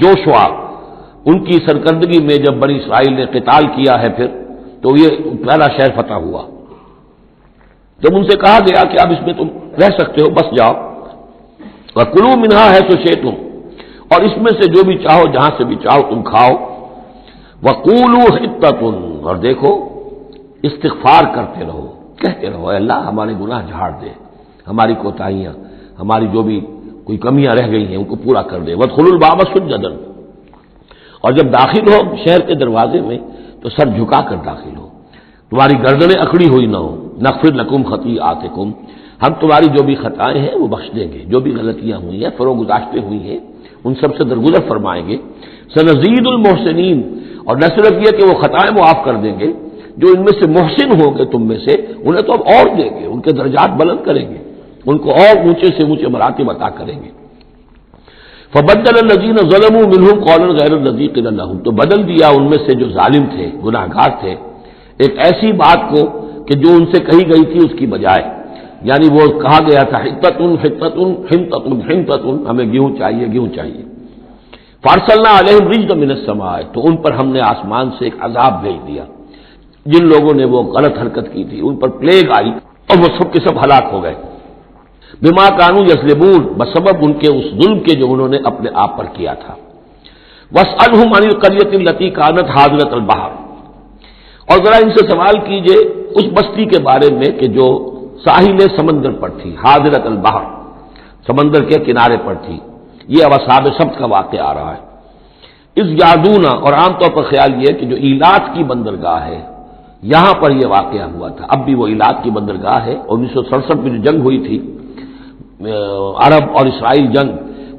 جوشوا، ان کی سرکردگی میں جب بنی اسرائیل نے قتال کیا ہے پھر تو یہ پہلا شہر فتح ہوا۔ جب ان سے کہا گیا کہ اب اس میں تم رہ سکتے ہو، بس جاؤ، وَكُلُوا مِنْهَا حَيْثُ شِئْتُمْ، اور اس میں سے جو بھی چاہو جہاں سے بھی چاہو تم کھاؤ، وَقُولُوا حِطَّةٌ، اور دیکھو استغفار کرتے رہو، کہتے رہو اے اللہ ہمارے گناہ جھاڑ دے، ہماری کوتاہیاں، ہماری جو بھی کوئی کمیاں رہ گئی ہیں ان کو پورا کر دے، وَادْخُلُوا الْبَابَ سُجَّدًا، اور جب داخل ہو شہر کے دروازے میں تو سر جھکا کر داخل ہو، تمہاری گردنیں اکڑی ہوئی نہ ہو، نغفر لکم خطیئاتکم، ہم تمہاری جو بھی خطائیں ہیں وہ بخش دیں گے، جو بھی غلطیاں ہوئی ہیں فروغ گزاشتیں ہوئی ہیں ان سب سے درگزر فرمائیں گے، سنزید المحسنین، اور نہ صرف یہ کہ وہ خطائیں معاف کر دیں گے، جو ان میں سے محسن ہوں گے تم میں سے انہیں تو اب اور دیں گے، ان کے درجات بلند کریں گے، ان کو اور اونچے سے اونچے مراتب عطا کریں گے۔ فبدل الذین ظلموا منہم قولا غیر الذی قیل لہم، تو بدل دیا ان میں سے جو ظالم تھے، گناہ گار تھے، ایک ایسی بات کو کہ جو ان سے کہی گئی تھی اس کی بجائے، یعنی وہ کہا گیا تھا حطۃ حطۃ حنطۃ حنطۃ، ہمیں گیہوں چاہیے گیہوں چاہیے، فارسلنا علیہم رجزا من السماء، تو ان پر ہم نے آسمان سے ایک عذاب بھیج دیا، جن لوگوں نے وہ غلط حرکت کی تھی ان پر پلیگ آئی اور وہ سب کے سب ہلاک ہو گئے، بما کانوا یظلمون، بسبب ان کے اس ظلم کے جو انہوں نے اپنے آپ پر کیا تھا۔ واسألہم عن القریۃ التی کانت حاضرۃ البحر، اور ذرا ان سے سوال کیجئے اس بستی کے بارے میں کہ جو ساحل سمندر پر تھی، حاضرۃ البحر، سمندر کے کنارے پر تھی، یہ اب اصحاب سبت کا واقعہ آ رہا ہے۔ اس یادونا، اور عام طور پر خیال یہ کہ جو ایلات کی بندرگاہ ہے یہاں پر یہ واقعہ ہوا تھا، اب بھی وہ ایلات کی بندرگاہ ہے، 1967 میں جو جنگ ہوئی تھی عرب اور اسرائیل جنگ،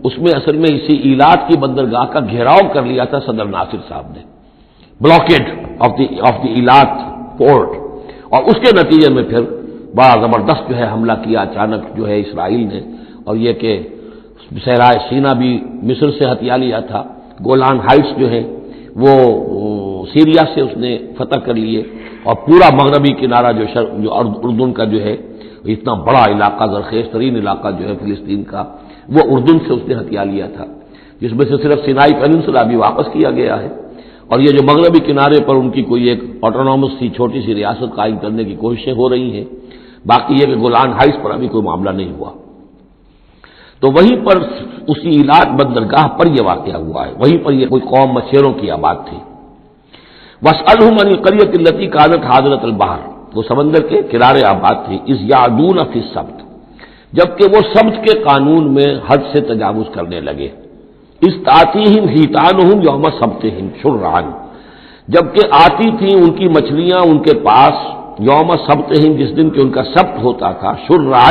اس میں اصل میں اسی ایلات کی بندرگاہ کا گھیراؤ کر لیا تھا صدر ناصر صاحب نے، بلاکیڈ آف دی ایلات پورٹ، اور اس کے نتیجے میں پھر بڑا زبردست جو ہے حملہ کیا اچانک جو ہے اسرائیل نے، اور یہ کہ صحرائے سینا بھی مصر سے ہتھیا لیا تھا، گولان ہائٹس جو ہے وہ سیریا سے اس نے فتح کر لیے، اور پورا مغربی کنارہ جو اردن کا جو ہے اتنا بڑا علاقہ، زرخیز ترین علاقہ جو ہے فلسطین کا، وہ اردن سے اس نے ہتھیا لیا تھا، جس میں سے صرف سینائی پیننسلا بھی واپس کیا گیا ہے، اور یہ جو مغربی کنارے پر ان کی کوئی ایک آٹونومس سی چھوٹی سی ریاست قائم کرنے کی کوششیں ہو رہی ہیں، باقی یہ کہ گولان ہائٹس پر ابھی کوئی معاملہ نہیں ہوا۔ تو وہیں پر اسی ایلات بندرگاہ پر یہ واقعہ ہوا ہے، وہیں پر یہ کوئی قوم مچھیروں کی آباد تھی۔ واسألہم عن القریۃ التی کانت حاضرۃ البحر، وہ سمندر کے کنارے آباد تھی، اذ یعدون فی السبت، جبکہ وہ سبت کے قانون میں حد سے تجاوز کرنے لگے، اذ تأتیہم حیتانہم یوم سبتہم شرعا، جبکہ آتی تھیں ان کی مچھلیاں ان کے پاس یوم سبتہم، جس دن کہ ان کا سبت ہوتا تھا، شرعا،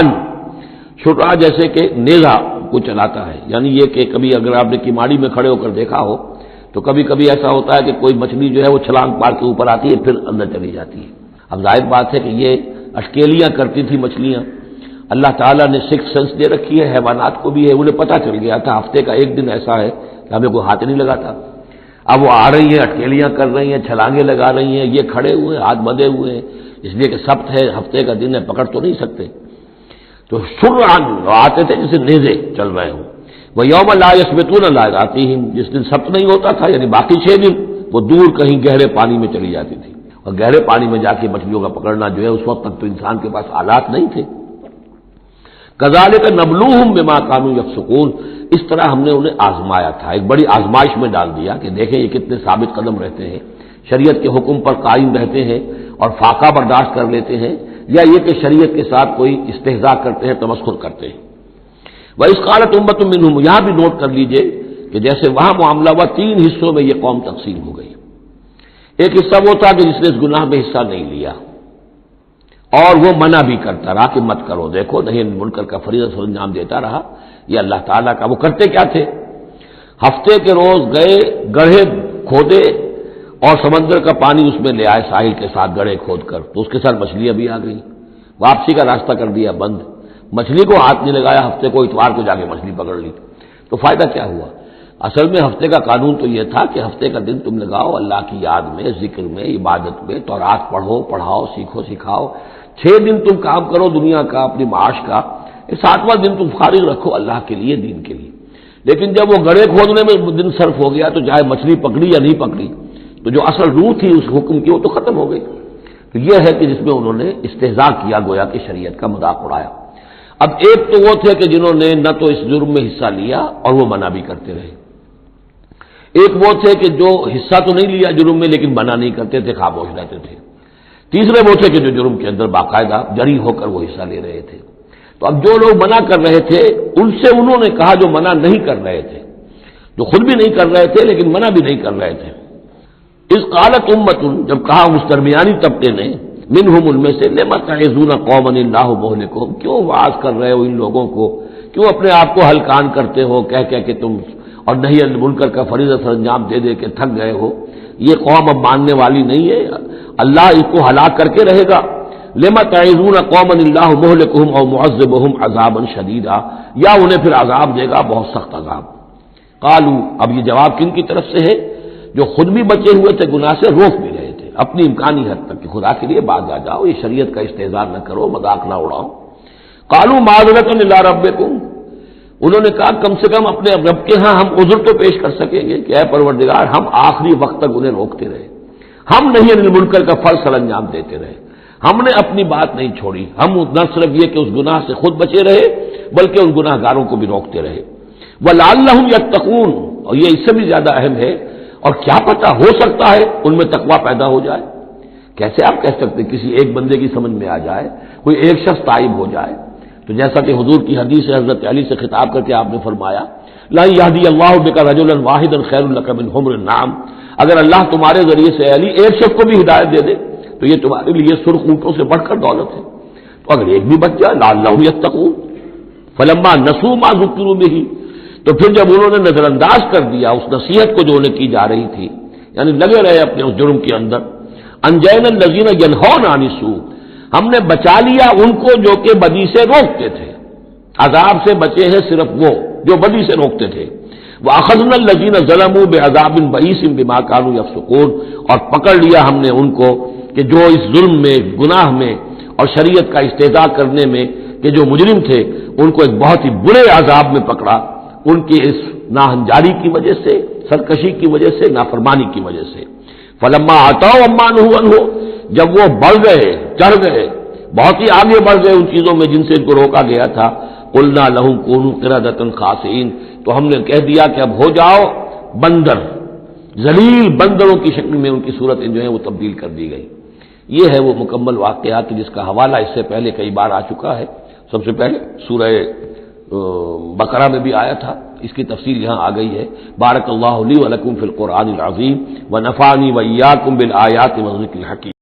شرع جیسے کہ نیزہ کو چلاتا ہے، یعنی یہ کہ کبھی اگر آپ نے کماڑی میں کھڑے ہو کر دیکھا ہو تو کبھی کبھی ایسا ہوتا ہے کہ کوئی مچھلی جو ہے وہ چھلانگ مار کے اوپر آتی ہے پھر اندر چلی جاتی ہے۔ اب ظاہر بات ہے کہ یہ اٹکیلیاں کرتی تھی مچھلیاں، اللہ تعالیٰ نے سکس سینس دے رکھی ہے، حیوانات کو بھی ہے، انہیں پتہ چل گیا تھا ہفتے کا ایک دن ایسا ہے کہ ہمیں کوئی ہاتھ نہیں لگاتا، اب وہ آ رہی ہیں، اٹکیلیاں کر رہی ہیں، چھلانگیں لگا رہی ہیں، یہ کھڑے ہوئے ہاتھ بندھے ہوئے ہیں، اس لیے کہ سبت ہے، ہفتے کا دن ہے، پکڑ تو نہیں سکتے، تو شرعاً آتے تھے جیسے نیزے چل رہے ہوں۔ وہ یوم لا یثبتون لا یاتیہم، جس دن سبت نہیں ہوتا تھا یعنی باقی 6 دن وہ دور کہیں گہرے پانی میں چلی جاتی تھی، اور گہرے پانی میں جا کے مچھلیوں کا پکڑنا جو ہے اس وقت تک تو انسان کے پاس آلات نہیں تھے۔ کذالک نبلوہم بما کانوا یفسقون، اس طرح ہم نے انہیں آزمایا تھا، ایک بڑی آزمائش میں ڈال دیا کہ دیکھیں یہ کتنے ثابت قدم رہتے ہیں، شریعت کے حکم پر قائم رہتے ہیں اور فاقہ برداشت کر لیتے ہیں، یا یہ کہ شریعت کے ساتھ کوئی استہزاء کرتے ہیں، تمسخر کرتے ہیں۔ وَإِذْ قَالَتْ أُمَّةٌ مِّنْهُمْ، یہاں بھی نوٹ کر لیجئے کہ جیسے وہاں معاملہ ہوا، تین حصوں میں یہ قوم تقسیم ہو گئی۔ ایک حصہ وہ تھا کہ جس نے اس گناہ میں حصہ نہیں لیا اور وہ منع بھی کرتا رہا کہ مت کرو، دیکھو نہیں منکر کا فریضہ سر انجام دیتا رہا، یہ اللہ تعالیٰ کا۔ وہ کرتے کیا تھے؟ ہفتے کے روز گئے، گڑھے کھودے اور سمندر کا پانی اس میں لے آئے ساحل کے ساتھ گڑھے کھود کر، تو اس کے ساتھ مچھلیاں بھی آ گئی، واپسی کا راستہ کر دیا بند، مچھلی کو ہاتھ نہیں لگایا، ہفتے کو اتوار کو جا کے مچھلی پکڑ لی، تو فائدہ کیا ہوا؟ اصل میں ہفتے کا قانون تو یہ تھا کہ ہفتے کا دن تم لگاؤ اللہ کی یاد میں، ذکر میں، عبادت میں، تورات پڑھو، پڑھاؤ، سیکھو، سکھاؤ۔ 6 دن تم کام کرو دنیا کا، اپنی معاش کا، 7واں دن تم فارغ رکھو اللہ کے لیے، دین کے لیے۔ لیکن جب وہ گڑھے کھودنے میں دن صرف ہو گیا تو چاہے مچھلی پکڑی یا نہیں پکڑی، تو جو اصل روح تھی اس حکم کی وہ تو ختم ہو گئی۔ تو یہ ہے کہ جس میں انہوں نے استہزاء کیا، گویا کہ شریعت کا مذاق اڑایا۔ اب ایک تو وہ تھے کہ جنہوں نے نہ تو اس جرم میں حصہ لیا اور وہ منع بھی کرتے رہے، ایک وہ تھے کہ جو حصہ تو نہیں لیا جرم میں لیکن منع نہیں کرتے تھے، خاموش رہتے تھے، تیسرے وہ تھے کہ جو جرم کے اندر باقاعدہ جری ہو کر وہ حصہ لے رہے تھے۔ تو اب جو لوگ منع کر رہے تھے ان سے انہوں نے کہا جو منع نہیں کر رہے تھے، جو خود بھی نہیں کر رہے تھے لیکن منع بھی نہیں کر رہے تھے، اس قالت امت، جب کہا اس درمیانی طبقے نے، منہم ان میں سے، لم تعظون قوما اللہ مہلکہم، کیوں واعظ کر رہے ہو ان لوگوں کو، کیوں اپنے آپ کو ہلکان کرتے ہو کہہ کہہ کہ تم، اور نہی عن المنکر کا فریضہ سر انجام دے دے کے تھک گئے ہو، یہ قوم اب ماننے والی نہیں ہے، اللہ اس کو ہلاک کر کے رہے گا۔ لم تعظون قوما اللہ مہلکہم او معذبہم عذابا شدیدا، یا انہیں پھر عذاب دے گا بہت سخت عذاب۔ قالوا، اب یہ جواب کن کی طرف سے ہے؟ جو خود بھی بچے ہوئے تھے گناہ سے، روک بھی رہے تھے اپنی امکانی حد تک کہ خدا کے لیے باز آ جاؤ، یہ شریعت کا استہزاء نہ کرو، مذاق نہ اڑاؤ۔ قالوا معذرۃ الی ربکم، انہوں نے کہا کم سے کم اپنے رب کے ہاں ہم عذر تو پیش کر سکیں گے کہ اے پروردگار، ہم آخری وقت تک انہیں روکتے رہے، ہم نہیں عن المنکر کا فرض سر انجام دیتے رہے، ہم نے اپنی بات نہیں چھوڑی، ہم نہ صرف یہ کہ اس گناہ سے خود بچے رہے بلکہ ان گناہ گاروں کو بھی روکتے رہے۔ وَلَعَلَّهُمْ يَتَّقُونَ، اور یہ اس سے بھی زیادہ اہم ہے، اور کیا پتہ ہو سکتا ہے ان میں تقویٰ پیدا ہو جائے۔ کیسے آپ کہہ سکتے کسی ایک بندے کی سمجھ میں آ جائے، کوئی ایک شخص تائب ہو جائے؟ تو جیسا کہ حضور کی حدیث ہے، حضرت علی سے خطاب کر کے آپ نے فرمایا، لا یہدی اللہ بک رجلا واحدا خیر لک من حمر النعم، اگر اللہ تمہارے ذریعے سے علی ایک شخص کو بھی ہدایت دے دے تو یہ تمہارے لیے سرخ اونٹوں سے بڑھ کر دولت ہے۔ تو اگر ایک بھی بچ جائے، لعلہم یتقون، فلما نسوا ما ذکروا بہ، تو پھر جب انہوں نے نظر انداز کر دیا اس نصیحت کو جو انہیں کی جا رہی تھی، یعنی لگے رہے اپنے اس جرم کے اندر، انجینا الذین ینہون عن السوء، ہم نے بچا لیا ان کو جو کہ بدی سے روکتے تھے، عذاب سے بچے ہیں صرف وہ جو بدی سے روکتے تھے۔ وَأَخَذْنَا الَّذِينَ ظَلَمُوا بِعَذَابٍ بَئِيسٍ بِمَا كَانُوا يَفْسُقُونَ، اور پکڑ لیا ہم نے ان کو کہ جو اس ظلم میں، گناہ میں اور شریعت کا استہزاء کرنے میں کہ جو مجرم تھے، ان کو ایک بہت ہی برے عذاب میں پکڑا، ان کی اس ناہنجاری کی وجہ سے، سرکشی کی وجہ سے، نافرمانی کی وجہ سے۔ فلما عتوا عما نہوا عنہ، جب وہ بڑھ گئے، چڑھ گئے، بہت ہی آگے بڑھ گئے ان چیزوں میں جن سے ان کو روکا گیا تھا، قلنا لہم کونوا قردۃ خاسئین، تو ہم نے کہہ دیا کہ اب ہو جاؤ بندر، ذلیل بندروں کی شکل میں ان کی صورت جو ہے وہ تبدیل کر دی گئی۔ یہ ہے وہ مکمل واقعات جس کا حوالہ اس سے پہلے کئی بار آ چکا ہے۔ سب سے پہلے سورہ بقرہ میں بھی آیا تھا، اس کی تفصیل یہاں آ گئی ہے۔ بارک اللہ لی و لکم فی القرآن العظیم و نفعنی و ایاکم بالآیات والذکر الحکیم۔